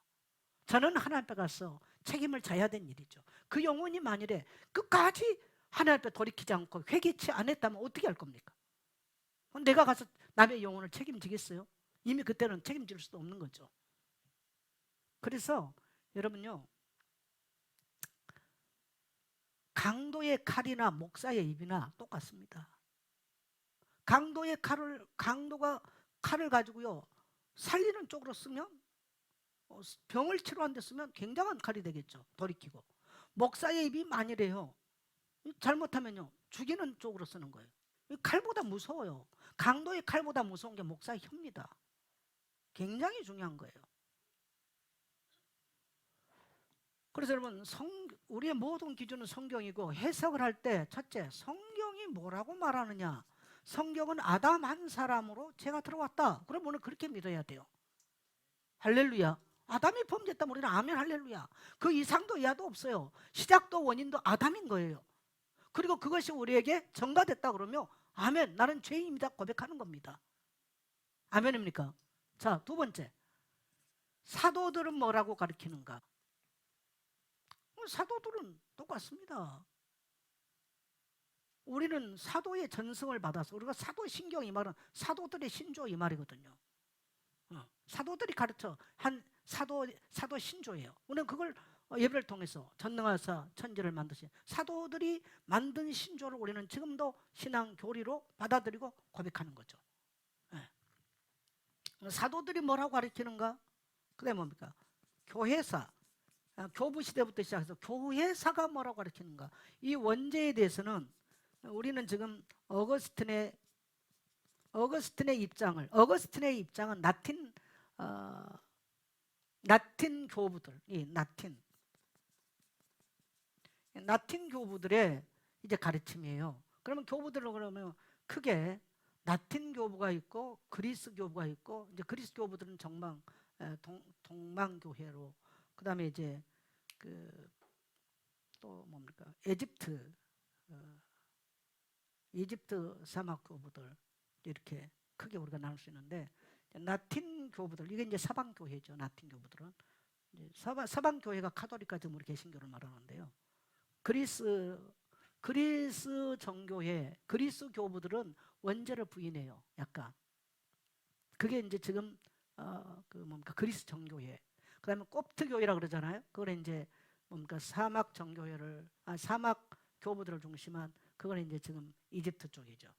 저는 하나님 앞에 가서 책임을 져야 되는 일이죠. 그 영혼이 만일에 끝까지 하나님 앞에 돌이키지 않고 회개치 안 했다면 어떻게 할 겁니까? 내가 가서 남의 영혼을 책임지겠어요? 이미 그때는 책임질 수도 없는 거죠. 그래서 여러분요, 강도의 칼이나 목사의 입이나 똑같습니다. 강도가 칼을 가지고요, 살리는 쪽으로 쓰면, 병을 치료하는 데 쓰면 굉장한 칼이 되겠죠. 돌이키고. 목사의 입이 만일에요, 잘못하면요, 죽이는 쪽으로 쓰는 거예요. 칼보다 무서워요. 강도의 칼보다 무서운 게 목사의 혀입니다. 굉장히 중요한 거예요. 그래서 여러분, 우리의 모든 기준은 성경이고, 해석을 할 때 첫째, 성경이 뭐라고 말하느냐. 성경은 아담 한 사람으로 죄가 들어왔다. 그럼 오늘 그렇게 믿어야 돼요. 할렐루야. 아담이 범죄했다면 우리는 아멘 할렐루야. 그 이상도 이하도 없어요. 시작도 원인도 아담인 거예요. 그리고 그것이 우리에게 전가됐다 그러면 아멘, 나는 죄인입니다 고백하는 겁니다. 아멘입니까? 자, 두 번째, 사도들은 뭐라고 가르치는가? 사도들은 똑같습니다. 우리는 사도의 전승을 받아서, 우리가 사도신경 이 말은 사도들의 신조 이 말이거든요. 사도들이 가르쳐 한 사도 신조예요. 우리는 그걸 예배를 통해서 전능하사 천지를 만드신 사도들이 만든 신조를 우리는 지금도 신앙 교리로 받아들이고 고백하는 거죠. 사도들이 뭐라고 가르치는가? 그게 뭡니까? 교회사, 교부 시대부터 시작해서 교회사가 뭐라고 가르치는가? 이 원죄에 대해서는 우리는 지금 어거스틴의 입장은 라틴 교부들, 이 라틴 교부들의 이제 가르침이에요. 그러면 교부들은 그러면 크게 라틴 교부가 있고 그리스 교부가 있고, 이제 그리스 교부들은 동방교회로, 그다음에 이제 또 뭡니까? 이집트 사막 교부들, 이렇게 크게 우리가 나눌 수 있는데, 라틴 교부들, 이게 이제 서방 교회죠. 라틴 교부들은 이제 서방 교회가 카톨릭과 우리 개신교를 말하는데요. 그리스 그리스 정교회, 그리스 교부들은 원죄를 부인해요. 약간. 그게 이제 지금 그 뭡니까 그리스 정교회. 그다음에 콥트 교회라 그러잖아요. 그걸 이제 뭡니까 사막 정교회를 사막 교부들을 중심한 그건 이제 지금 이집트 쪽이죠.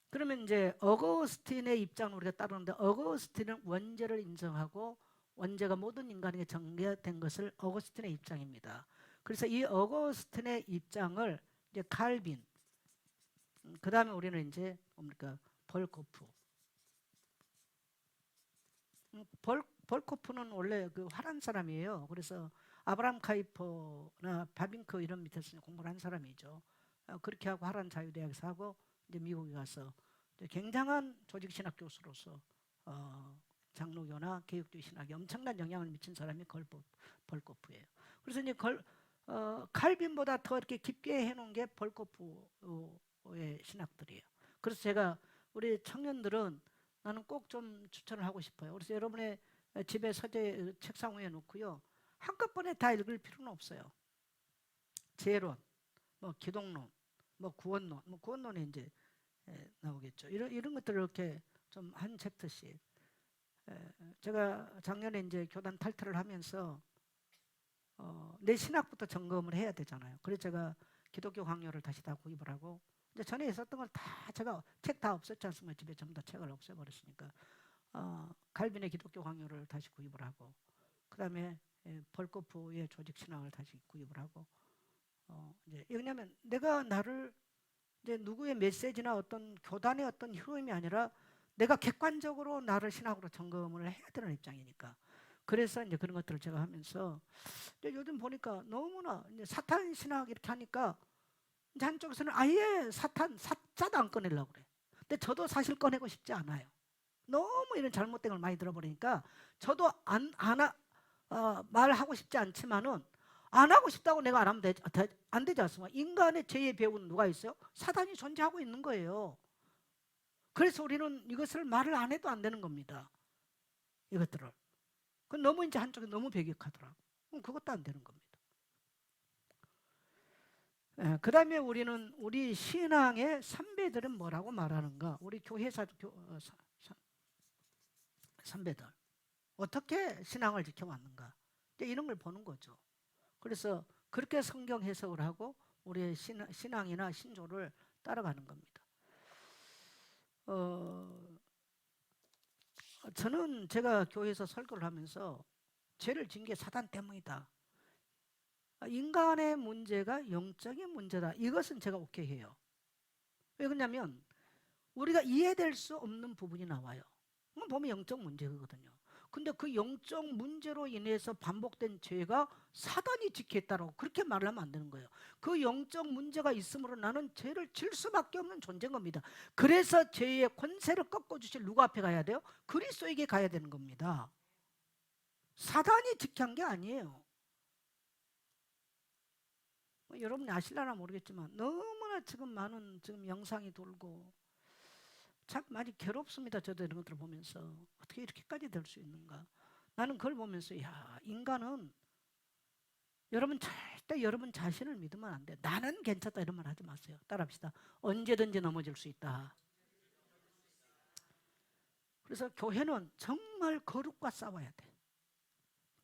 그러면 이제 어거스틴의 입장을 우리가 따르는데 어거스틴은 원죄를 인정하고 원죄가 모든 인간에게 전개된 것을 어거스틴의 입장입니다. 그래서 이 어거스틴의 입장을 이제 칼빈, 그 다음에 우리는 이제 뭡니까 벌코프. 벌코프는 원래 그 화란 사람이에요. 그래서 아브라함 카이퍼나 바빙크 이런 밑에서 공부를 한 사람이죠. 그렇게 하고 하란 자유대학에서 하고 이제 미국에 가서 이제 굉장한 조직신학 교수로서 장로교나 개혁주의 신학에 엄청난 영향을 미친 사람이 벌코프예요. 그래서 이제 칼빈보다 더 이렇게 깊게 해놓은 게 벌코프의 신학들이에요. 그래서 제가 우리 청년들은 나는 꼭 좀 추천을 하고 싶어요. 그래서 여러분의 집에 서재 책상 위에 놓고요. 한꺼번에 다 읽을 필요는 없어요. 재론, 뭐 기독론, 뭐 구원론, 뭐 구원론이 이제 나오겠죠. 이런 것들을 이렇게 좀 한 챕터씩. 제가 작년에 이제 교단 탈퇴를 하면서 내 신학부터 점검을 해야 되잖아요. 그래서 제가 기독교 강요를 다시 다 구입을 하고 이제 전에 있었던 걸 다 제가 책 다 없었지 않습니까? 집에 전부 다 책을 없애버렸으니까 칼빈의 기독교 강요를 다시 구입을 하고 그 다음에 벌코프의 조직 신학을 다시 구입을 하고 이제 왜냐하면 내가 나를 이제 누구의 메시지나 어떤 교단의 어떤 흐름이 아니라 내가 객관적으로 나를 신학으로 점검을 해야 되는 입장이니까 그래서 이제 그런 것들을 제가 하면서 이제 요즘 보니까 너무나 이제 사탄 신학 이렇게 하니까 이제 한쪽에서는 아예 사자도 안 꺼내려고 그래. 근데 저도 사실 꺼내고 싶지 않아요. 너무 이런 잘못된 걸 많이 들어버리니까 저도 말하고 싶지 않지만은 안 하고 싶다고 내가 안 되지 않습니까? 인간의 죄의 배후는 누가 있어요? 사단이 존재하고 있는 거예요. 그래서 우리는 이것을 말을 안 해도 안 되는 겁니다. 이것들을. 그 너무 이제 한쪽에 너무 배격하더라고. 그것도 안 되는 겁니다. 그 다음에 우리 신앙의 선배들은 뭐라고 말하는가? 우리 교회사 선배들 어떻게 신앙을 지켜왔는가? 이런 걸 보는 거죠. 그래서 그렇게 성경 해석을 하고 우리의 신앙이나 신조를 따라가는 겁니다. 저는 제가 교회에서 설교를 하면서 죄를 진 게 사단 때문이다. 인간의 문제가 영적인 문제다. 이것은 제가 오케이 해요. 왜 그러냐면 우리가 이해될 수 없는 부분이 나와요. 보면 영적 문제거든요. 근데 그 영적 문제로 인해서 반복된 죄가 사단이 지켰다라고 그렇게 말을 하면 안 되는 거예요. 그 영적 문제가 있으므로 나는 죄를 질 수밖에 없는 존재인 겁니다. 그래서 죄의 권세를 꺾어주실 누구 앞에 가야 돼요? 그리스도에게 가야 되는 겁니다. 사단이 지킨 게 아니에요. 여러분이 아실라나 모르겠지만 너무나 지금 많은 영상이 돌고 참 많이 괴롭습니다. 저도 이런 것들을 보면서 어떻게 이렇게까지 될 수 있는가. 나는 그걸 보면서 인간은 여러분 절대 여러분 자신을 믿으면 안 돼. 나는 괜찮다 이런 말 하지 마세요. 따라합시다. 언제든지 넘어질 수 있다. 그래서 교회는 정말 거룩과 싸워야 돼.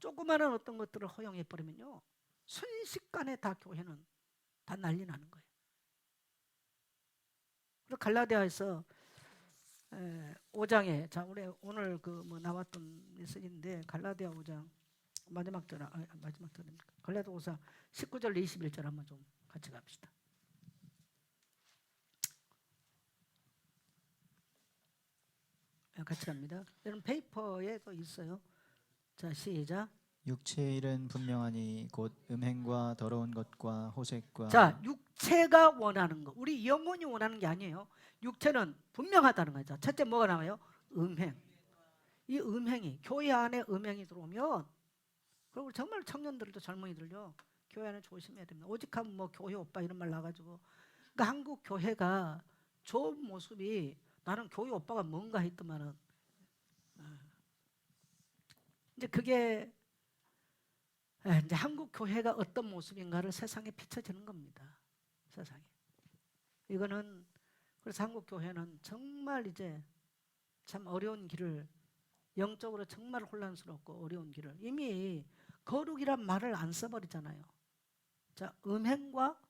조그마한 어떤 것들을 허용해버리면요 순식간에 다 교회는 다 난리 나는 거예요. 그리고 갈라디아에서 5장에 자 우리 오늘 나왔던 메시지인데 갈라디아 5장 마지막 절입니까? 갈라디아 5장 19절 21절 한번 좀 같이 갑시다. 같이 갑니다. 여러분 페이퍼에도 있어요. 자 시작. 육체의 일은 분명하니 곧 음행과 더러운 것과 호색과 자 육체가 원하는 거 우리 영혼이 원하는 게 아니에요. 육체는 분명하다는 거죠. 첫째 뭐가 나와요? 음행. 이 음행이 교회 안에 음행이 들어오면 그리고 정말 청년들도 젊은이들요 교회 안에 조심해야 됩니다. 오직하면 뭐 교회 오빠 이런 말 나가지고 그러니까 한국 교회가 좋은 모습이 나는 교회 오빠가 뭔가 했더만은 이제 그게 이제 한국 교회가 어떤 모습인가를 세상에 비춰지는 겁니다. 이거는 그래서 한국 교회는 정말 이제 참 어려운 길을 영적으로 정말 혼란스럽고 어려운 길을 이미 거룩이란 말을 안 써버리잖아요. 자, 음행과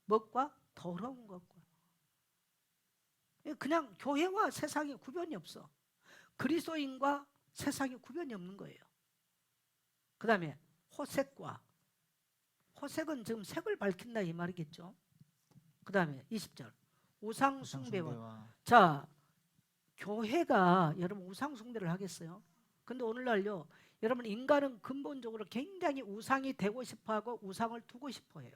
먹과 더러운 것과 그냥 교회와 세상에 구별이 없어. 그리스도인과 세상에 구별이 없는 거예요. 그 다음에 호색과 호색은 지금 색을 밝힌다 이 말이겠죠. 그 다음에 20절 우상 숭배와 자 교회가 여러분 우상 숭배를 하겠어요? 근데 오늘날요 여러분 인간은 근본적으로 굉장히 우상이 되고 싶어하고 우상을 두고 싶어해요.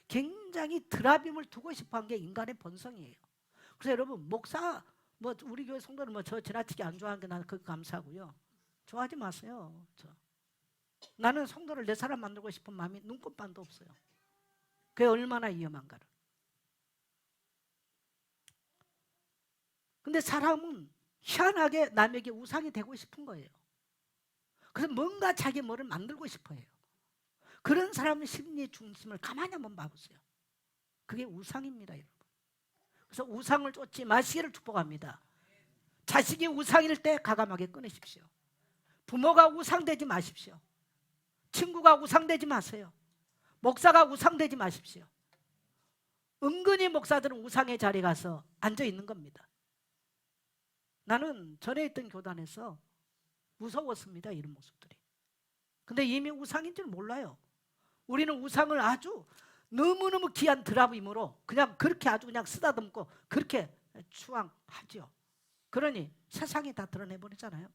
굉장히 드라빔을 두고 싶어한 게 인간의 본성이에요. 그래서 여러분 목사 뭐 우리 교회 성도는 뭐 저 지나치게 안 좋아하는 게 나는 그거 감사하고요. 좋아하지 마세요. 나는 성도를 내 사람 만들고 싶은 마음이 눈꽃반도 없어요. 그게 얼마나 위험한가를. 근데 사람은 희한하게 남에게 우상이 되고 싶은 거예요. 그래서 뭔가 자기 뭐를 만들고 싶어 해요. 그런 사람의 심리 중심을 가만히 한번 봐보세요. 그게 우상입니다, 여러분. 그래서 우상을 쫓지 마시기를 축복합니다. 자식이 우상일 때 과감하게 끊으십시오. 부모가 우상되지 마십시오. 친구가 우상되지 마세요. 목사가 우상되지 마십시오. 은근히 목사들은 우상의 자리에 가서 앉아 있는 겁니다. 나는 전에 있던 교단에서 무서웠습니다. 이런 모습들이. 근데 이미 우상인 줄 몰라요. 우리는 우상을 아주 너무너무 귀한 드라빔으로 그냥 그렇게 아주 그냥 쓰다듬고 그렇게 추앙하죠. 그러니 세상이 다 드러내버리잖아요.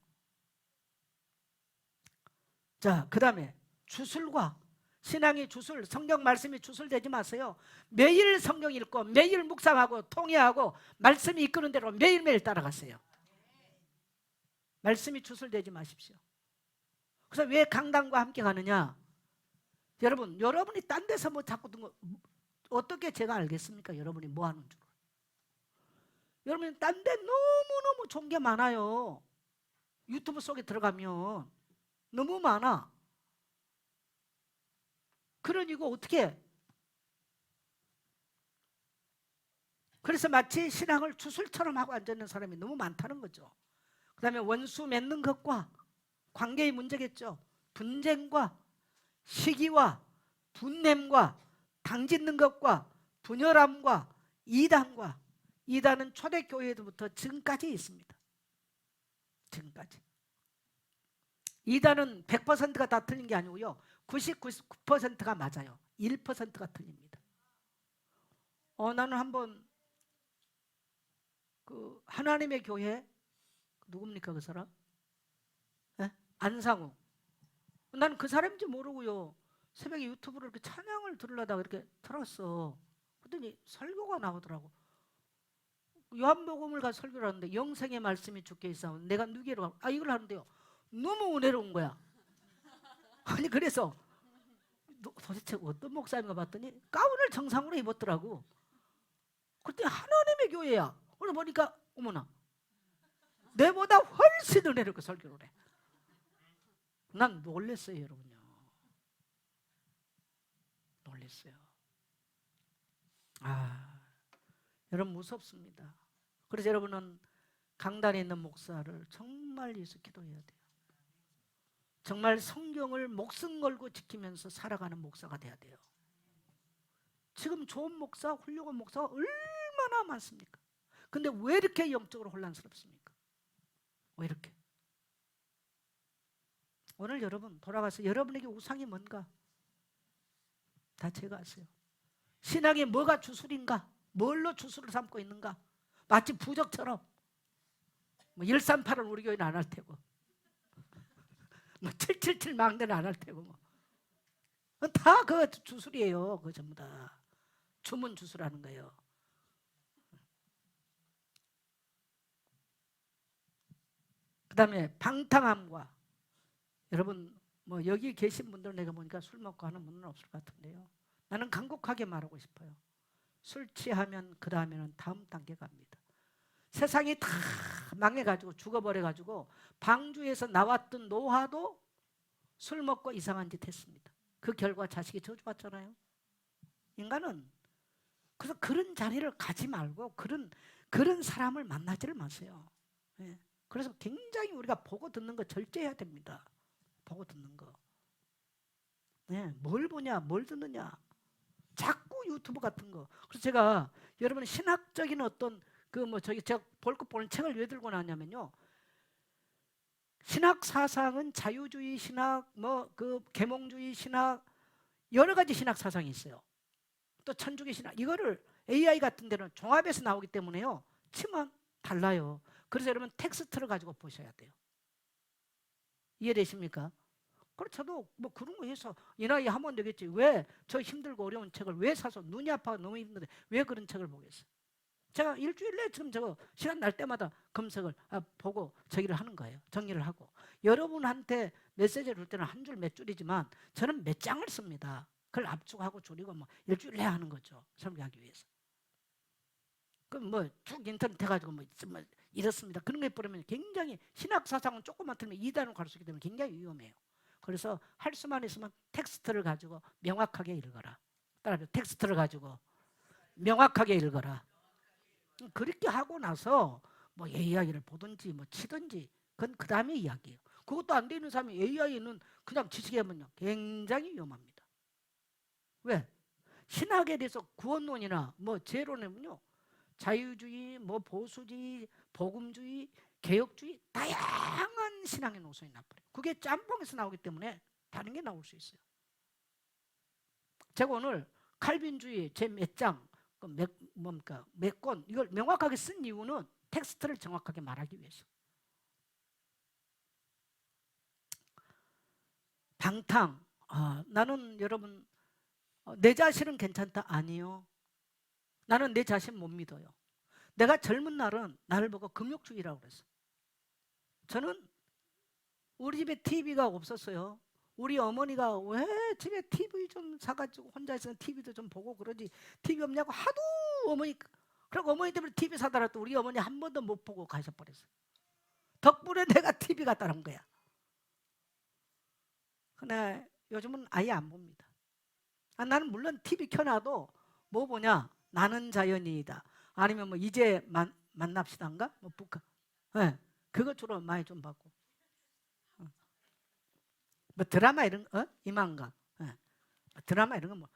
자, 그 다음에 주술과 신앙이 주술, 성경 말씀이 주술되지 마세요. 매일 성경 읽고 매일 묵상하고 통회하고 말씀이 이끄는 대로 매일매일 따라가세요. 말씀이 주술되지 마십시오. 그래서 왜 강단과 함께 가느냐? 여러분이 딴 데서 뭐 자꾸 거 어떻게 제가 알겠습니까? 여러분이 뭐 하는 줄. 여러분이 딴 데 너무너무 좋은 게 많아요. 유튜브 속에 들어가면 너무 많아. 그러니 이거 어떻게? 그래서 마치 신앙을 주술처럼 하고 앉아있는 사람이 너무 많다는 거죠. 그 다음에 원수 맺는 것과 관계의 문제겠죠. 분쟁과 시기와 분냄과 당짓는 것과 분열함과 이단과 이단은 초대교회부터 지금까지 있습니다. 지금까지. 이단은 100%가 다 틀린 게 아니고요. 99%가 맞아요. 1%가 틀립니다. 나는 한번 그 하나님의 교회 누굽니까 그 사람? 네? 안상우. 나는 그 사람인지 모르고요. 새벽에 유튜브로 이렇게 찬양을 들으려다가 이렇게 틀었어. 그랬더니 설교가 나오더라고. 요한복음을 가서 설교를 하는데 영생의 말씀이 주께 있사오 내가 누구로 이걸 하는데요. 너무 은혜로운 거야. 아니 그래서 도대체 어떤 목사인가 봤더니 가운을 정상으로 입었더라고. 그랬더니 하나님의 교회야. 오늘 보니까 어머나 내보다 훨씬 은혜롭게 설교를 해. 난 놀랬어요 여러분요. 놀랬어요. 여러분 무섭습니다. 그래서 여러분은 강단에 있는 목사를 정말 예수 기도해야 돼요. 정말 성경을 목숨 걸고 지키면서 살아가는 목사가 돼야 돼요. 지금 좋은 목사, 훌륭한 목사가 얼마나 많습니까? 근데 왜 이렇게 영적으로 혼란스럽습니까? 왜 이렇게? 오늘 여러분 돌아가서 여러분에게 우상이 뭔가 다 제가 아세요. 신앙이 뭐가 주술인가? 뭘로 주술을 삼고 있는가? 마치 부적처럼 뭐 138은 우리 교회는 안 할 테고 뭐 777 망대는 안 할 테고 뭐 다 그 주술이에요. 그 전부 다 주문 주술하는 거예요. 그 다음에 방탕함과 여러분 뭐 여기 계신 분들 내가 보니까 술 먹고 하는 분은 없을 것 같은데요. 나는 간곡하게 말하고 싶어요. 술 취하면 그 다음에는 다음 단계 갑니다. 세상이 다 망해가지고 죽어버려가지고 방주에서 나왔던 노화도 술 먹고 이상한 짓 했습니다. 그 결과 자식이 저주받잖아요. 인간은 그래서 그런 자리를 가지 말고 그런 사람을 만나지를 마세요. 예. 그래서 굉장히 우리가 보고 듣는 거 절제해야 됩니다. 보고 듣는 거. 네, 뭘 보냐, 뭘 듣느냐. 자꾸 유튜브 같은 거. 그래서 제가 여러분 신학적인 어떤 제가 볼 거 보는 책을 왜 들고 나왔냐면요. 신학 사상은 자유주의 신학, 계몽주의 신학, 여러 가지 신학 사상이 있어요. 또 천주교 신학. 이거를 AI 같은 데는 종합해서 나오기 때문에요. 치면 달라요. 그래서 여러분 텍스트를 가지고 보셔야 돼요. 이해되십니까? 그래서 저도 그런 거 해서 이 나이에 하면 되겠지. 왜 저 힘들고 어려운 책을 왜 사서 눈이 아파서 너무 힘든데 왜 그런 책을 보겠어요? 제가 일주일에 지금 저거 시간 날 때마다 검색을 보고 저기를 하는 거예요. 정리를 하고. 여러분한테 메시지를 줄 때는 한 줄 몇 줄이지만 저는 몇 장을 씁니다. 그걸 압축하고 줄이고 일주일 내야 하는 거죠. 설명하기 위해서. 그럼 쭉 인터넷 해가지고 이렇습니다. 그런 거 해버리면 굉장히 신학 사상은 조금만 틀면 이단으로 갈 수 있기 때문에 굉장히 위험해요. 그래서 할 수만 있으면 텍스트를 가지고 명확하게 읽어라. 따라서 텍스트를 가지고 명확하게 읽어라. 그렇게 하고 나서 AI를 보든지 치든지 그건 그 다음에 이야기예요. 그것도 안 되는 사람이 AI는 그냥 지식하면요 굉장히 위험합니다. 왜? 신학에 대해서 구원론이나 제론에는요 자유주의, 보수주의, 복음주의, 개혁주의 다양한 신앙의 노선이 나버려요. 그게 짬뽕에서 나오기 때문에 다른 게 나올 수 있어요. 제가 오늘 칼빈주의 제 몇 장, 몇 권 이걸 명확하게 쓴 이유는 텍스트를 정확하게 말하기 위해서. 방탕. 나는 여러분 내 자신은 괜찮다. 아니요. 나는 내 자신 못 믿어요. 내가 젊은 날은 나를 보고 금욕주의라고 그랬어. 저는 우리 집에 TV가 없었어요. 우리 어머니가 왜 집에 TV 좀 사가지고 혼자 있으면 TV도 좀 보고 그러지 TV 없냐고 하도 어머니, 그리고 어머니 때문에 TV 사달라 또 우리 어머니 한 번도 못 보고 가셔버렸어요. 덕분에 내가 TV 갖다 놓은 거야. 근데 요즘은 아예 안 봅니다. 나는 물론 TV 켜놔도 뭐 보냐, 나는 자연이다, 아니면 이제 만납시다인가, 네, 그거 주로 많이 좀 봤고, 드라마 이런 이만가, 네. 드라마 이런 거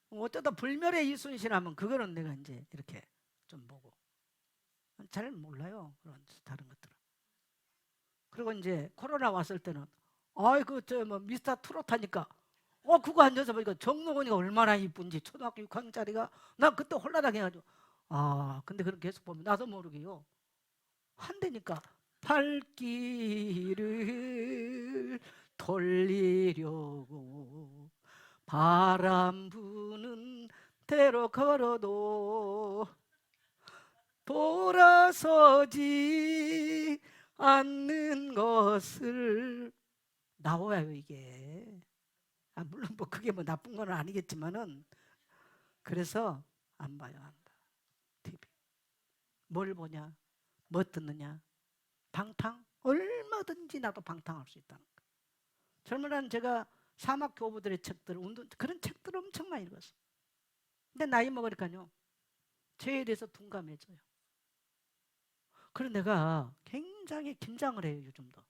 어쩌다 불멸의 이순신 하면 그거는 내가 이제 이렇게 좀 보고 잘 몰라요 그런 다른 것들은. 그리고 이제 코로나 왔을 때는 미스터 트롯 하니까 그거 앉아서 보니까 정록원이가 얼마나 이쁜지 초등학교 6학년짜리가 나 그때 홀라당 해가지고 근데 그렇게 계속 보면 나도 모르게요 한대니까 발길을 돌리려고 바람 부는 대로 걸어도 돌아서지 않는 것을 나와요 이게. 물론 그게 나쁜 건 아니겠지만은 그래서 안 봐요. 안 봐. TV. 뭘 보냐? 뭐 듣느냐? 방탕? 얼마든지 나도 방탕할 수 있다는 거. 젊은 날 제가 사막 교부들의 책들, 그런 책들 엄청 많이 읽었어. 근데 나이 먹으니까요 죄에 대해서 둔감해져요. 그래서 내가 굉장히 긴장을 해요 요즘도.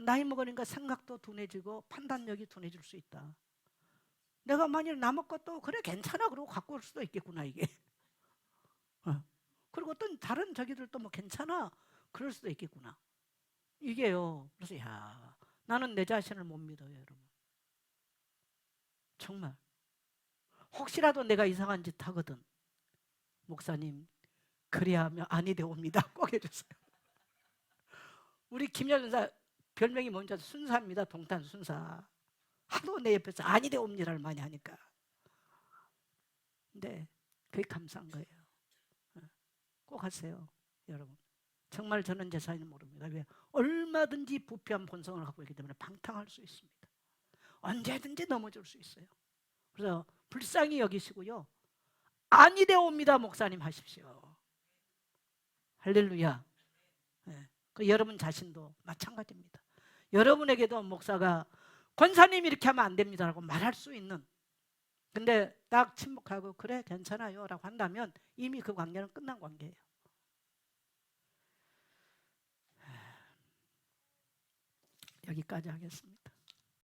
나이 먹으니까 생각도 둔해지고 판단력이 둔해질 수 있다. 내가 만일 남의 것도 그래 괜찮아 그러고 갖고 올 수도 있겠구나 이게. 그리고 어떤 다른 저기들도 괜찮아 그럴 수도 있겠구나 이게요. 그래서 나는 내 자신을 못 믿어요 여러분. 정말 혹시라도 내가 이상한 짓 하거든 목사님 그래야 하면 아니 되옵니다 꼭 해주세요. 우리 김여준사 별명이 뭔지 아세요? 순사입니다. 동탄 순사. 하도 내 옆에서 아니 되옵니다를 많이 하니까. 근데 그게 감사한 거예요. 꼭 하세요 여러분. 정말 저는 제 사인은 모릅니다. 왜? 얼마든지 부패한 본성을 갖고 있기 때문에 방탕할 수 있습니다. 언제든지 넘어질 수 있어요. 그래서 불쌍히 여기시고요 아니 되옵니다 목사님 하십시오. 할렐루야. 네. 여러분 자신도 마찬가지입니다. 여러분에게도 목사가 권사님 이렇게 하면 안 됩니다라고 말할 수 있는 근데 딱 침묵하고 그래 괜찮아요 라고 한다면 이미 그 관계는 끝난 관계예요. 여기까지 하겠습니다.